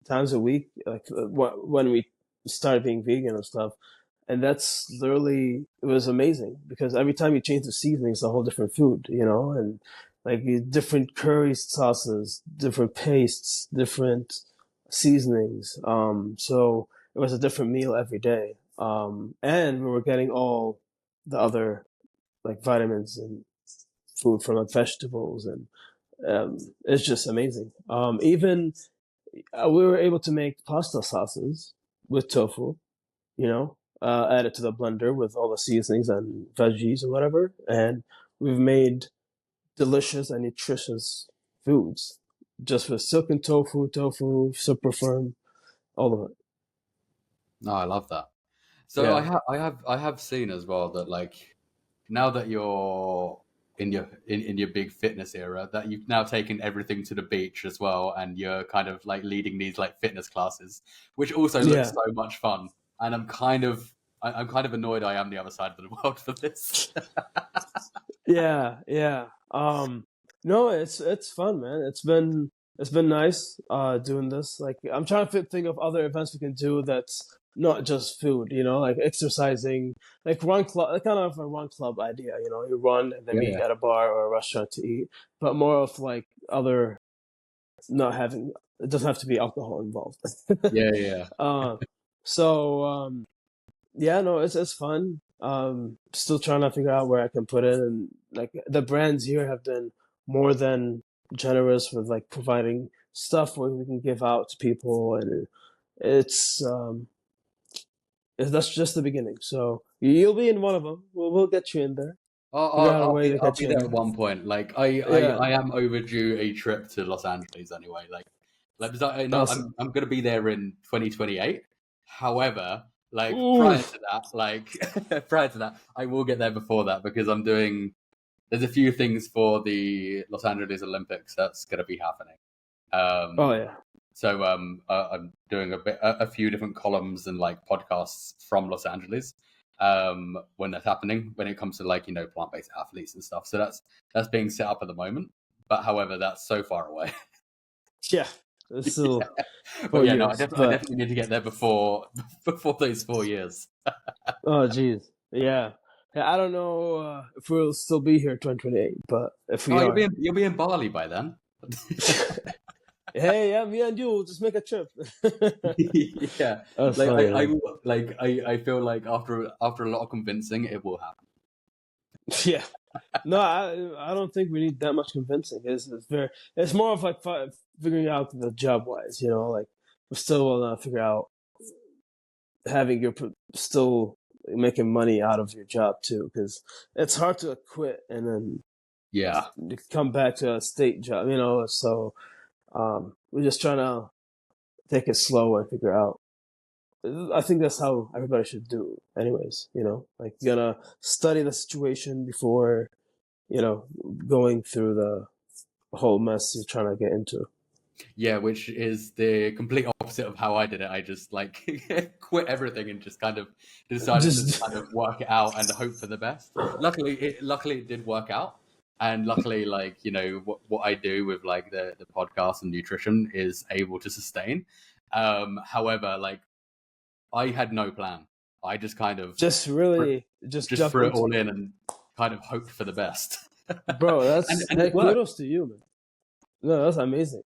times a week, like when we started being vegan and stuff. And that's literally it was amazing because every time you change the seasoning, it's a whole different food, you know, and like different curry sauces, different pastes, different seasonings. So it was a different meal every day. And we were getting all the other like vitamins and food from like vegetables and it's just amazing. Even we were able to make pasta sauces with tofu, you know, add it to the blender with all the seasonings and veggies and whatever, and we've made delicious and nutritious foods just with silken tofu, super firm, all of it. No, I love that. So Yeah, I have seen as well that like now that you're in your big fitness era, that you've now taken everything to the beach as well, and you're kind of like leading these like fitness classes, which also looks yeah, so much fun. And I'm kind of annoyed I am the other side of the world for this. yeah. No, it's fun, man. It's been nice doing this. Like I'm trying to think of other events we can do that's not just food, you know, like exercising, like run club, like kind of a run club idea, you know, you run and then Yeah, meet yeah. at a bar or a restaurant to eat, but more of like other not having. It doesn't have to be alcohol involved. Yeah. uh, so yeah, no, it's fun. Still trying to figure out where I can put it, and like the brands here have been more than generous with like providing stuff where we can give out to people, and it's that's just the beginning. So you'll be in one of them. We'll get you in there. Figure out a way to I'll get be you in there at there. one point. Like Yeah, I am overdue a trip to Los Angeles anyway. Like because I know awesome. I'm gonna be there in 2028. However, like prior Oof. to that, prior to that, I will get there before that because I'm doing. There's a few things for the Los Angeles Olympics that's gonna be happening. Oh Um, yeah. so I'm doing a few different columns and like podcasts from Los Angeles when that's happening. When it comes to like plant-based athletes and stuff, so that's being set up at the moment. But however, that's so far away. Yeah. It's still But 4 yeah, no, years, I but definitely need to get there before before those 4 years. oh geez, yeah. Yeah, I don't know if we'll still be here 2028, but if Oh, we are, you'll be in Bali by then. hey, yeah, me and you will just make a trip. Yeah, That's like funny, I man. will, like I feel like after a lot of convincing, it will happen. Yeah. No, I don't think we need that much convincing. It's more of like figuring out the job wise, like we still want to figure out having still making money out of your job too, because it's hard to quit and then Yeah, come back to a state job, So we're just trying to take it slow and figure out. I think that's how everybody should do, anyways. Like you gotta study the situation before going through the whole mess you're trying to get into. yeah, which is the complete opposite of how I did it. I just like quit everything and just kind of decided to Just kind of work it out and hope for the best. Luckily it did work out, and luckily, like what I do with like the podcast and nutrition is able to sustain. However, like I had no plan. I just kind of just really just just jump threw it into all it, in and kind of hoped for the best, bro. That's and hey, it worked. kudos to you, man. No, that's amazing.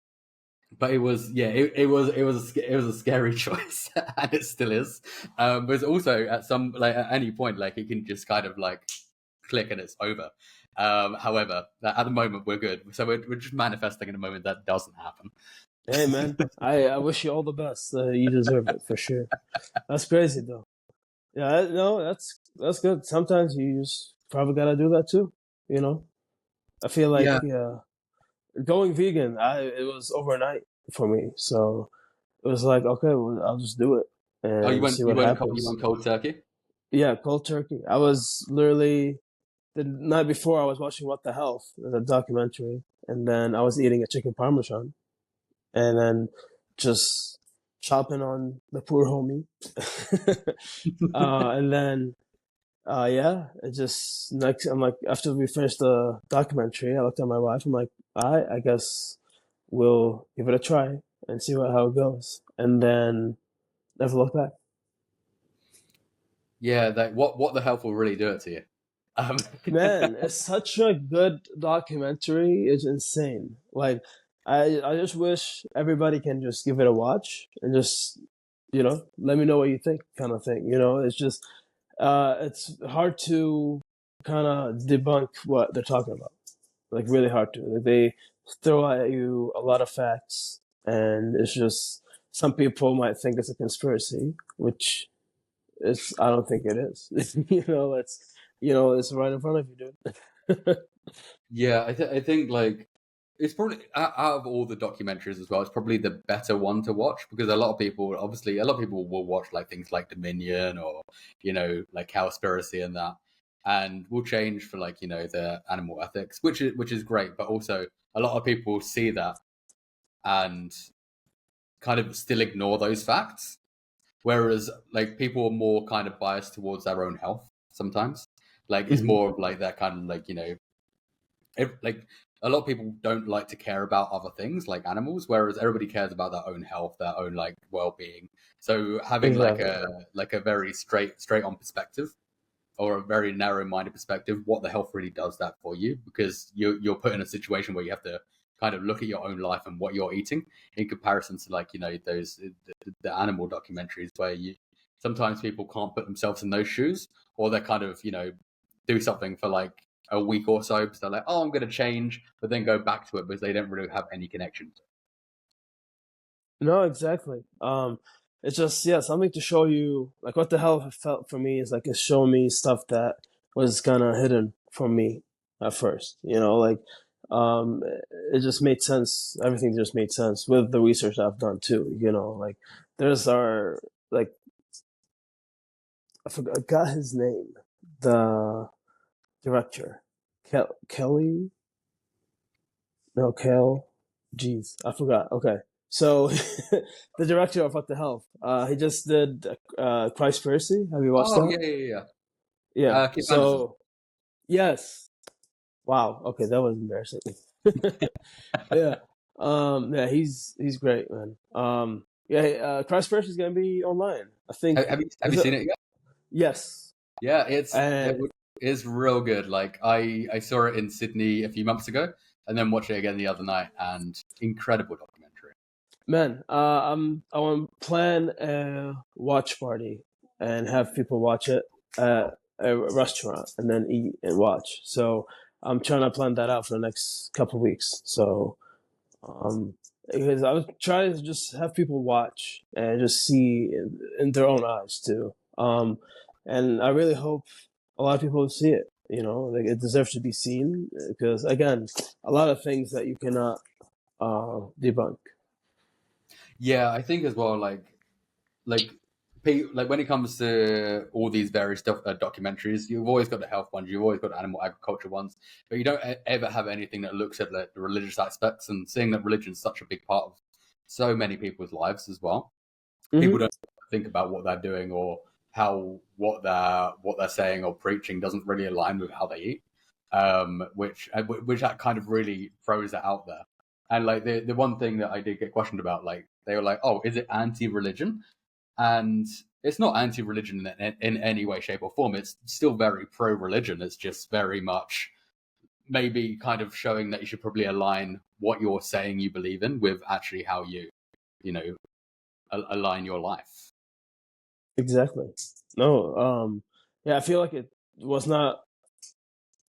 But it was it was a scary choice, and it still is. But it's also at some like at any point like it can just kind of like click and it's over. However, at the moment we're good, so we're just manifesting in a moment that doesn't happen. Hey, man, I wish you all the best. You deserve it for sure. That's crazy though. Yeah, no, that's good. Sometimes you just probably gotta do that too. I feel like Yeah, going vegan, it was overnight for me. So it was like, okay, well, I'll just do it oh, and see what you happens. went cold turkey. Yeah, cold turkey. I was literally the night before I was watching What the Health, the documentary, and then I was eating a chicken parmesan, and then just chopping on the poor homie, and then yeah, it just next. I'm like, after we finished the documentary, I looked at my wife. I'm like, I guess we'll give it a try and see how it goes, and then never look back. Yeah, that what the health will really do it to you. Um, Man, it's such a good documentary. It's insane. Like, I just wish everybody can just give it a watch and just, let me know what you think, kind of thing. It's just, it's hard to kind of debunk what they're talking about. Like, really hard to. Like, they throw at you a lot of facts, and it's just some people might think it's a conspiracy, which I don't think it is. It's right in front of you, dude. yeah, I think like it's probably out of all the documentaries as well. It's probably the better one to watch because a lot of people will watch like things like Dominion or like Cowspiracy and that, and will change for like the animal ethics, which is great. But also a lot of people see that and kind of still ignore those facts, whereas like people are more kind of biased towards their own health sometimes. Like it's Mhm. more of like that kind of like like a lot of people don't like to care about other things like animals, whereas everybody cares about their own health, their own like well-being. So having Exactly. like a very straight on perspective or a very narrow-minded perspective, what the health really does that for you, because you're put in a situation where you have to kind of look at your own life and what you're eating in comparison to like, those the animal documentaries where you sometimes people can't put themselves in those shoes, or they're kind of, do something for like a week or so because they're like, oh, I'm going to change, but then go back to it because they don't really have any connection. No, exactly. It's just something to show you. Like what the hell it felt for me is like it's showing me stuff that was kind of hidden from me at first. Um, it just made sense. Everything just made sense with the research I've done too. Like there's our like I got his name, the director, Kelly. No, Kel. Jeez, I forgot. Okay. So, the director of What the Health, he just did Christspiracy. Have you watched Oh, that? yeah. Yeah. Kim Anderson. So, yes. Wow. Okay, that was embarrassing. Yeah. Yeah, he's great, man. Yeah. Christspiracy is gonna be online. I think. Have Is you it? seen it yet? Yes. Yeah, And it's real good. Like I saw it in Sydney a few months ago, and then watched it again the other night, and incredible documentary. man, I want to plan a watch party and have people watch it at a restaurant and then eat and watch. So I'm trying to plan that out for the next couple of weeks. So um, because I was trying to just have people watch and just see in their own eyes too. And I really hope a lot of people see it. Like it deserves to be seen because again, a lot of things that you cannot debunk. Yeah, I think as well, like like when it comes to all these various documentaries, you've always got the health ones, you've always got the animal agriculture ones, but you don't ever have anything that looks at like the religious aspects. And seeing that religion is such a big part of so many people's lives as well, people Hmm. don't think about what they're doing or how what they're saying or preaching doesn't really align with how they eat, which that kind of really throws it out there. And like the one thing that I did get questioned about, like they were like, oh, is it anti-religion? And it's not anti-religion in any way, shape, or form. It's still very pro-religion. It's just very much maybe kind of showing that you should probably align what you're saying you believe in with actually how you know, align your life. Exactly. No, yeah, I feel like it was not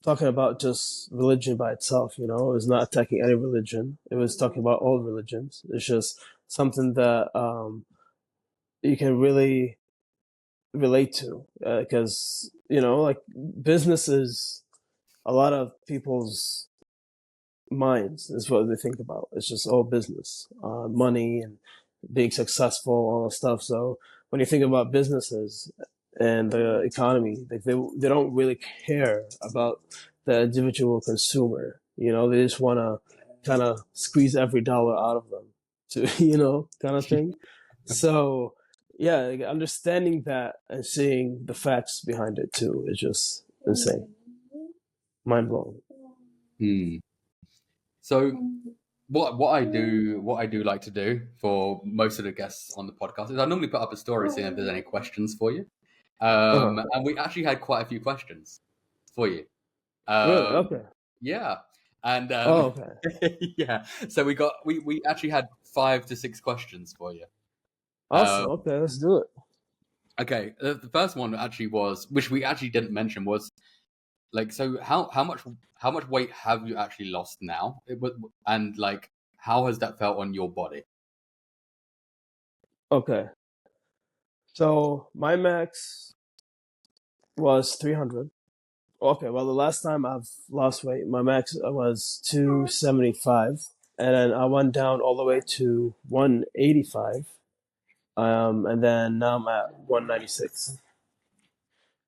talking about just religion by itself, It was not attacking any religion. It was talking about all religions. It's just something that you can really relate to because, like businesses, a lot of people's minds is what they think about. It's just all business, money and being successful, all that stuff. So when you think about businesses and the economy, like they don't really care about the individual consumer. They just want to kind of squeeze every dollar out of them to kind of thing. So yeah, like, understanding that and seeing the facts behind it too is just insane, mind blowing. Hmm. So what I do like to do for most of the guests on the podcast is I normally put up a story seeing if there's any questions for you. Uh-huh. And we actually had quite a few questions for you. Really? Um, Okay. yeah, and Oh, okay. yeah. So we actually had 5 to 6 questions for you. Awesome. Um, Okay, let's do it. okay, the first one actually was, which we actually didn't mention, was like, so how much weight have you actually lost now? And like, how has that felt on your body? Okay. So my max was 300. Okay, well, the last time I've lost weight, my max was 275, and then I went down all the way to 185, and then now I'm at 196,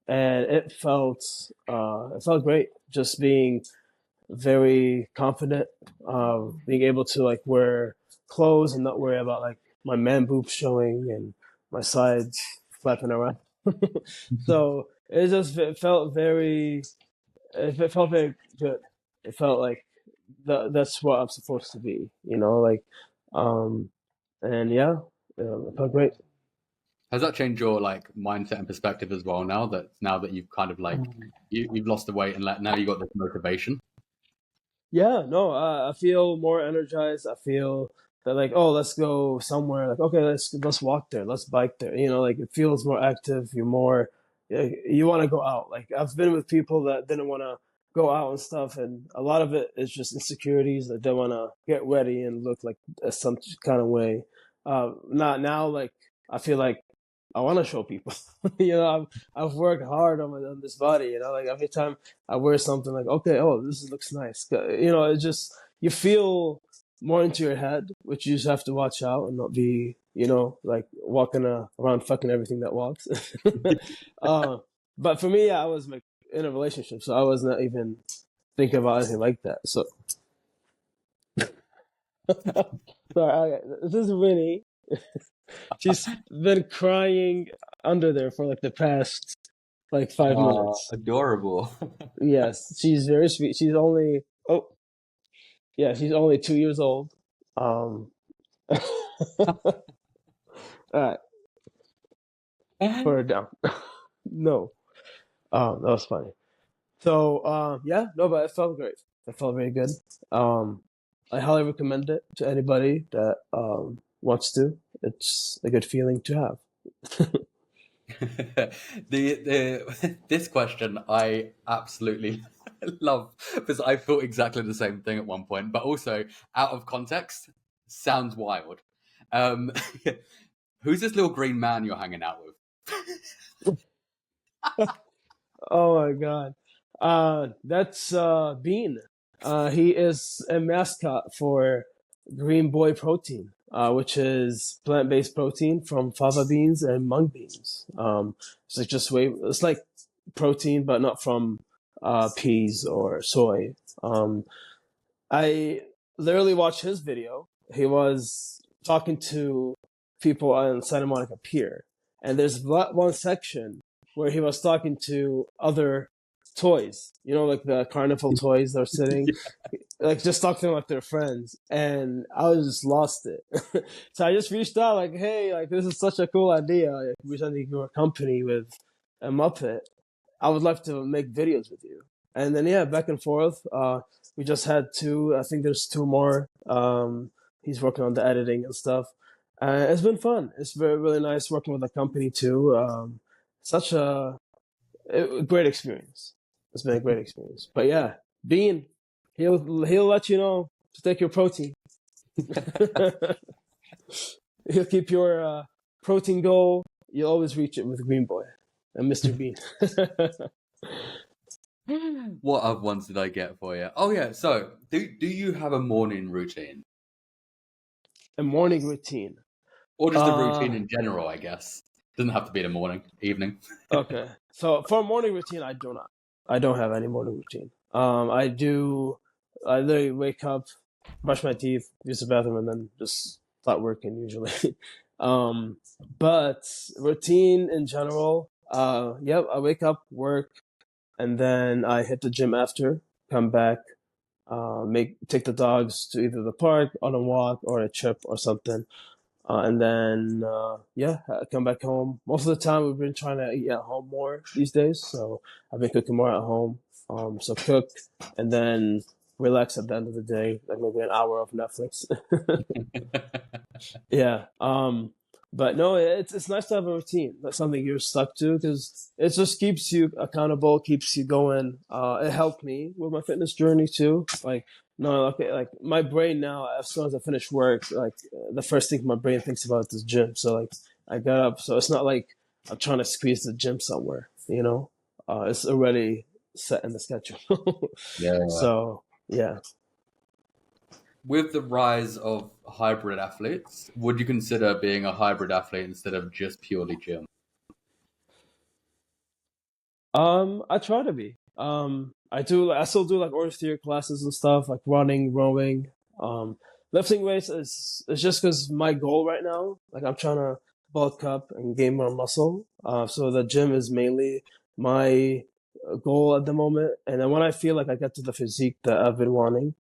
and it felt great, just being very confident, being able to like wear clothes and not worry about like my man boobs showing and my sides flapping around. So it felt very good. It felt like that's what I'm supposed to be, like, um, and yeah, it felt great. Has that changed your like mindset and perspective as well now that you've kind of like you've lost the weight and like now you got this motivation? Yeah, no, I feel more energized. I feel that like, oh, let's go somewhere. Like, okay, let's walk there. Let's bike there. You know, like it feels more active. You're more, you want to go out. Like I've been with people that didn't want to go out and stuff, and a lot of it is just insecurities that they want to get ready and look like some kind of way. Not now. Like I feel like I want to show people. You know, I've worked hard on this body. You know, like every time I wear something, like okay, oh, looks nice. You know, it just you feel more into your head, which you just have to watch out and not be, you know, like walking around fucking everything that walks. uh, but for me, yeah, I was like in a relationship, so I was not even thinking about anything like that. So, sorry, this is Winnie. She's been crying under there for like the past like 5 minutes. Adorable. Yes, she's very sweet. She's only yeah, she's only 2 years old. All right, put her down. No, that was funny. So yeah, no, but it felt great. It felt very good. Um, I highly recommend it to anybody that wants to. It's a good feeling to have. This question I absolutely love because I thought exactly the same thing at one point, but also out of context sounds wild. Um, who's this little green man you're hanging out with? Oh my god. That's Bean. He is a mascot for Green Boy Protein, which is plant-based protein from fava beans and mung beans. It's like protein, but not from peas or soy. I literally watched his video. He was talking to people on Santa Monica Pier, and there's one section where he was talking to other toys. You know, like the carnival toys that are sitting, like just talking to them like they're friends. And I was just lost it. So I just reached out, like, hey, like this is such a cool idea. Like, presenting your company with a Muppet. I would love to make videos with you. And then yeah, back and forth. We just had two. I think there's two more. He's working on the editing and stuff. It's been fun. It's really nice working with a company too. Such a great experience. It's been a great experience. But yeah, Bean, he'll let you know to take your protein. He'll keep your protein goal. You'll always reach it with Green Boy and Mr. Bean. What other ones did I get for you? Oh yeah, so do you have a morning routine? A morning routine. Or just a routine in general, I guess. Doesn't have to be the morning, evening. Okay. So for a morning routine, I do not. I don't have any morning routine. I literally wake up, brush my teeth, use the bathroom, and then just start working usually. um, but routine in general, yep, I wake up, work, and then I hit the gym after, come back, take the dogs to either the park on a walk or a trip or something. And then, yeah, I come back home. Most of the time, we've been trying to eat at home more these days. So I've been cooking more at home. So cook and then relax at the end of the day, like maybe an hour of Netflix. Yeah. But no, it's nice to have a routine. That's something you're stuck to because it just keeps you accountable, keeps you going. It helped me with my fitness journey too. Like, no, okay, like my brain now, as soon as I finish work, like the first thing my brain thinks about is gym. So like I got up, so it's not like I'm trying to squeeze the gym somewhere, you know. It's already set in the schedule. Yeah. So yeah. With the rise of hybrid athletes, would you consider being a hybrid athlete instead of just purely gym? I try to be. I still do like Orange Theory classes and stuff, like running, rowing. Lifting weights is just because my goal right now, like I'm trying to bulk up and gain more muscle. So the gym is mainly my goal at the moment. And then when I feel like I get to the physique that I've been wanting,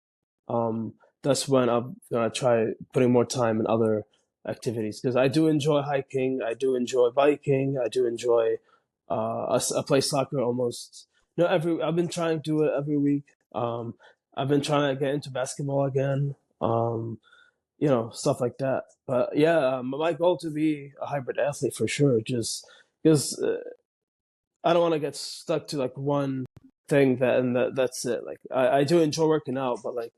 um, that's when I'm gonna try putting more time in other activities because I do enjoy hiking, I do enjoy biking, I do enjoy. I play soccer almost. No, every I've been trying to do it every week. I've been trying to get into basketball again. Stuff like that. But yeah, my goal to be a hybrid athlete for sure. Just because I don't want to get stuck to like one thing that's it. Like I do enjoy working out, but like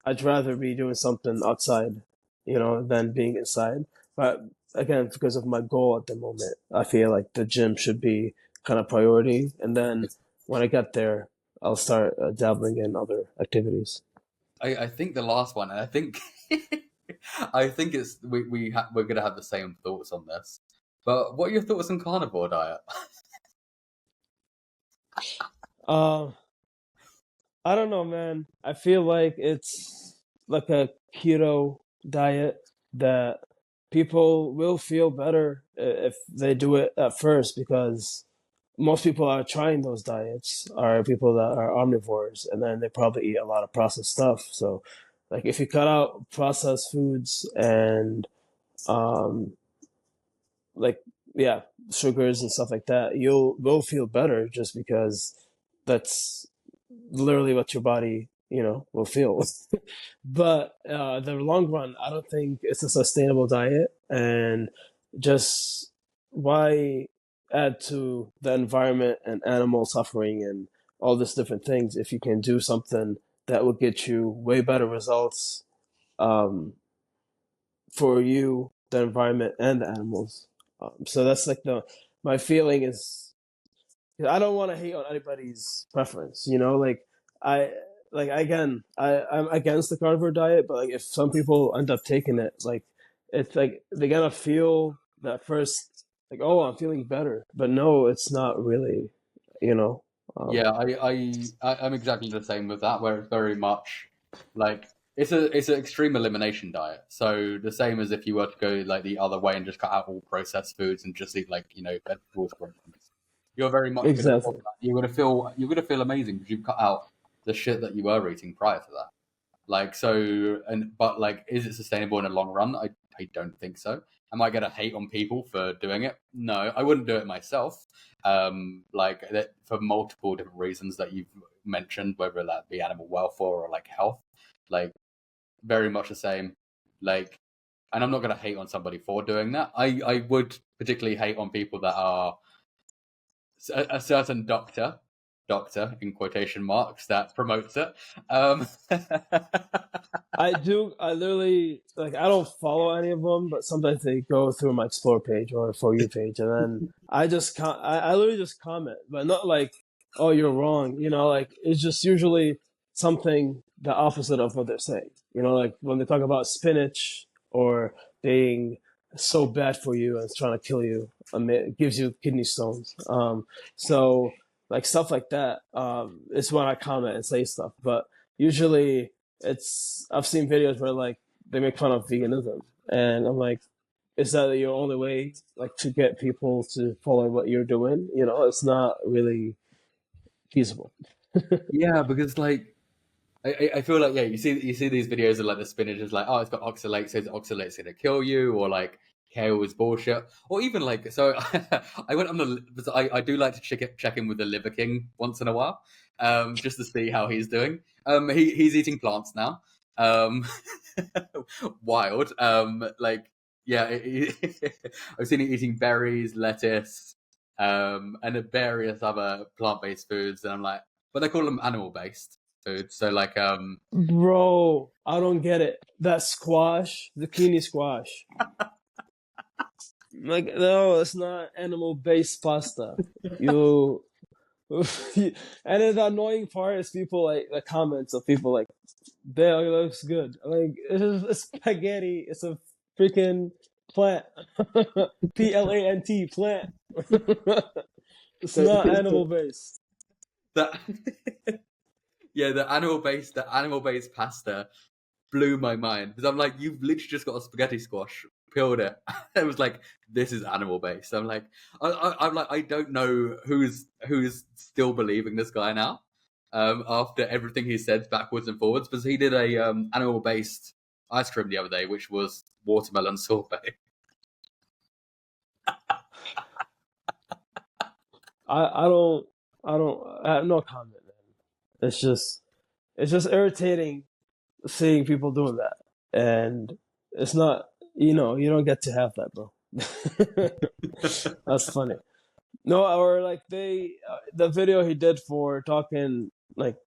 I'd rather be doing something outside, than being inside. But again, because of my goal at the moment, I feel like the gym should be kind of priority, and then when I get there, I'll start dabbling in other activities. I think the last one, and I think I think it's we're gonna have the same thoughts on this. But what are your thoughts on carnivore diet? Uh, I don't know, man. I feel like it's like a keto diet that people will feel better if they do it at first, because most people are trying those diets are people that are omnivores, and then they probably eat a lot of processed stuff. So, like if you cut out processed foods and um like yeah, sugars and stuff like that, you'll will feel better just because that's literally what your body will feel. But the long run, I don't think it's a sustainable diet, and just why add to the environment and animal suffering and all these different things if you can do something that will get you way better results, um, for you, the environment, and the animals. So that's like the my feeling is, I don't want to hate on anybody's preference. I again, I'm against the carnivore diet, but like if some people end up taking it, like it's like they're gonna feel that first, like, oh, I'm feeling better, but no, it's not really, you know. Yeah, Um, I'm exactly the same with that, where it's very much like it's an extreme elimination diet. So the same as if you were to go like the other way and just cut out all processed foods and just eat like vegetables, for instance. You're very much gonna feel exactly. that. You're gonna feel amazing because you've cut out the shit that you were eating prior to that. Like so, but like, is it sustainable in the long run? I don't think so. Am I gonna hate on people for doing it? No, I wouldn't do it myself. Like that for multiple different reasons that you've mentioned, whether that be animal welfare or like health. Like very much the same. Like, and I'm not gonna hate on somebody for doing that. I would particularly hate on people that are a certain doctor in quotation marks that promotes it. Um, I do. I literally like. I don't follow any of them, but sometimes they go through my explore page or for you page, and then I just I literally just comment, but not like, "Oh, you're wrong." Like it's just usually something the opposite of what they're saying. Like when they talk about spinach or being so bad for you and it's trying to kill you, it gives you kidney stones. So like stuff like that. It's when I comment and say stuff, but usually I've seen videos where like they make fun of veganism, and I'm like, is that your only way like to get people to follow what you're doing? It's not really feasible. yeah, because like I feel like, yeah, you see these videos of like the spinach is like, oh, it's got oxalates, so the oxalate's gonna kill you, or like kale is bullshit, or even like so. I went on the I do like to check in with the Liver King once in a while, just to see how he's doing. He's eating plants now, um, wild. Like yeah, I've seen him eating berries, lettuce, and various other plant-based foods, and I'm like, but they call them animal-based food. So like Bro, I don't get it. That squash, zucchini squash. Like, no, it's not animal based pasta. You and then the annoying part is people like the comments of people like, "Damn, it looks good." Like it's spaghetti. It's a freaking plant. Plant plant. It's so, not animal based. that yeah, the animal based pasta blew my mind because I'm like, you've literally just got a spaghetti squash, peeled it. It was like, this is animal based. I'm like, I'm like, I don't know who's still believing this guy now. After everything he said backwards and forwards, because he did a animal based ice cream the other day, which was watermelon sorbet. I don't I have no comment, man. It's just it's just irritating seeing people doing that, and it's not. You know, you don't get to have that, bro. That's funny. No, or like the video he did for talking like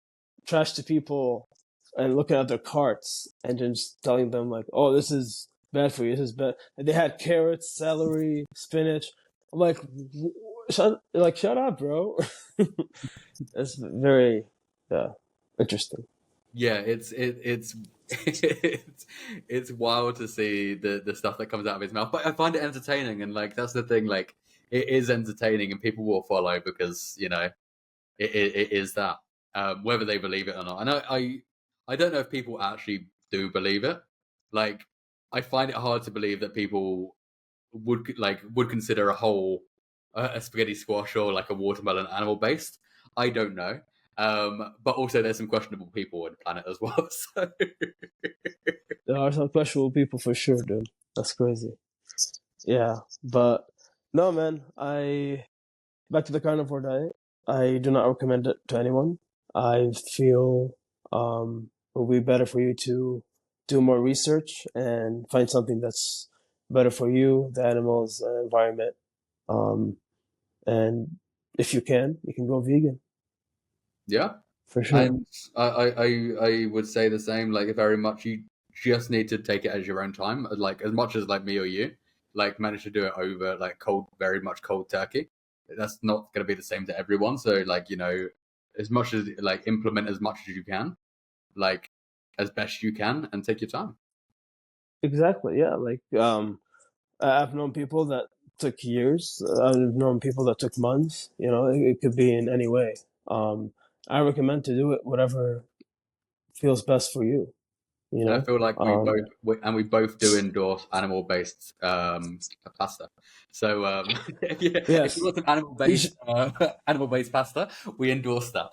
trash to people and looking at their carts and just telling them like, "Oh, this is bad for you. This is bad." And they had carrots, celery, spinach. I'm like, shut up, bro. It's very interesting. Yeah, it's wild to see the stuff that comes out of his mouth, but I find it entertaining, and like that's the thing, like it is entertaining, and people will follow because it is that, whether they believe it or not. And I don't know if people actually do believe it. Like I find it hard to believe that people would consider a spaghetti squash or like a watermelon animal based. I don't know. But also there's some questionable people on the planet as well. So There are some questionable people for sure, dude. That's crazy. Yeah, but no, man. I back to the carnivore diet. I do not recommend it to anyone. I feel it will be better for you to do more research and find something that's better for you, the animals, the environment. Um, and if you can go vegan yeah, for sure. and I would say the same. Like very much, you just need to take it as your own time. Like as much as like me or you, like manage to do it over like very much cold turkey. That's not going to be the same to everyone. So like as much as like implement as much as you can, like as best you can, and take your time. Exactly. Yeah. Like I've known people that took years. I've known people that took months. You know, it could be in any way. I recommend to do it whatever feels best for you. You And I know. feel like we both do endorse animal based pasta. So if you Yes. want some animal You should, based animal based pasta, we endorse that.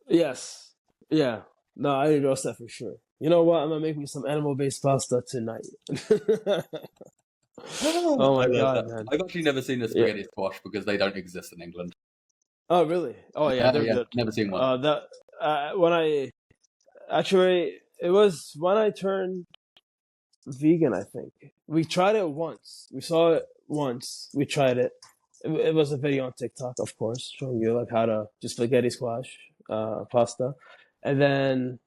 yes. Yeah. No, I endorse that for sure. You know what? I'm gonna make me some animal-based pasta tonight. Oh I my love god, that. man. I've actually never seen a Yeah. spaghetti squash because they don't exist in England. Oh, really? Oh, yeah. Yeah, They're yeah, good. never seen one. That when I actually it was when I turned vegan. I think we tried it once. We saw it once. We tried it. It was a video on TikTok, of course, showing you like how to do spaghetti squash pasta, and then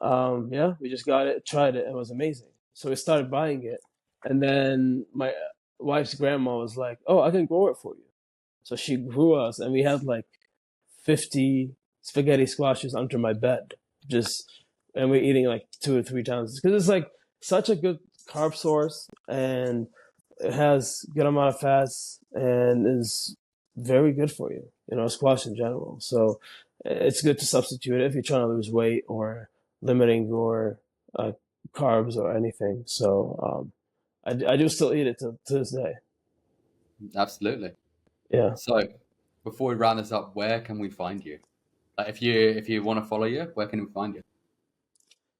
yeah, we just got it, tried it. It was amazing. So we started buying it, and then my wife's grandma was like, "Oh, I can grow it for you." So she grew us, and we had like 50 spaghetti squashes under my bed, just and we're eating like 2 or 3 times because it's like such a good carb source, and it has good amount of fats and is very good for you. You know, squash in general. So it's good to substitute it if you're trying to lose weight or limiting your uh, carbs or anything. So I do still eat it to this day. Absolutely. Yeah. So before we round this up, where can we find you? Like if you want to follow you, where can we find you?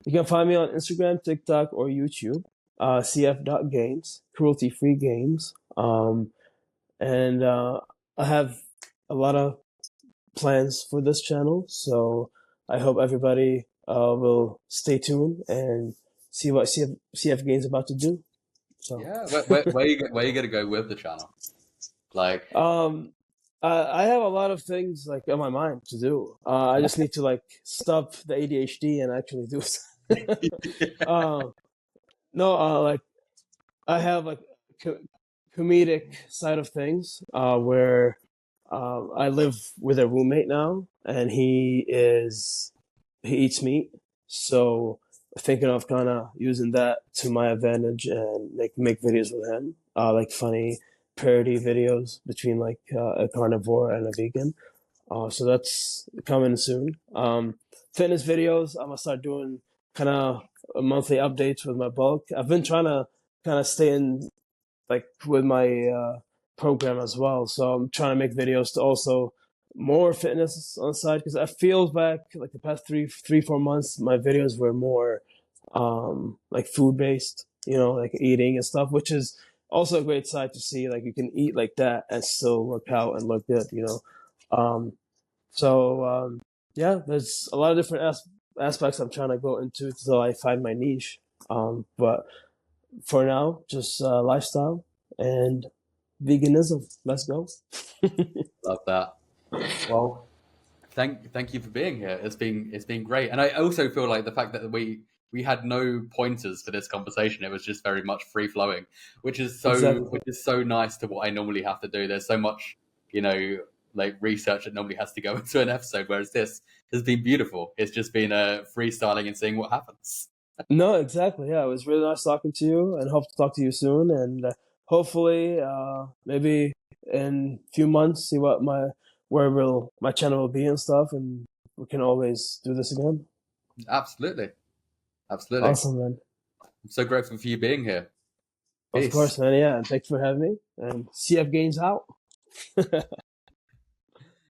You can find me on Instagram, TikTok, or YouTube. CF.games, cruelty free games. And I have a lot of plans for this channel, so I hope everybody will stay tuned and see what CF Games about to do. So, Yeah, where you gonna go with the channel? Like, um, I have a lot of things like on my mind to do. I just need to like stop the ADHD and actually do it. um, no, like I have like co- comedic side of things where I live with a roommate now, and he eats meat, so thinking of kind of using that to my advantage and make videos with him, like funny parody videos between like a carnivore and a vegan. So that's coming soon. Fitness videos, I'm gonna start doing kind of monthly updates with my bulk. I've been trying to kind of stay in like with my program as well. So I'm trying to make videos to also more fitness on the side because I feel back like the past 4 months, my videos were more like food based, you know, like eating and stuff, which is also a great side to see. Like you can eat like that and still work out and look good, you know. Um, so yeah, there's a lot of different aspects I'm trying to go into until I find my niche. But for now, just lifestyle and veganism. Let's go. Love that. Well, thank you for being here. It's been great, and I also feel like the fact that we had no pointers for this conversation. It was just very much free flowing, Exactly. which is so nice to what I normally have to do. There's so much, like research that normally has to go into an episode, whereas this has been beautiful. It's just been freestyling and seeing what happens. No, exactly. Yeah, it was really nice talking to you, and hope to talk to you soon. And hopefully, maybe in a few months, see what my channel will be and stuff, and we can always do this again. Absolutely, absolutely. Awesome, man. I'm so grateful for you being here. Of Peace. course, man. Yeah, and thanks for having me. And CF Games out.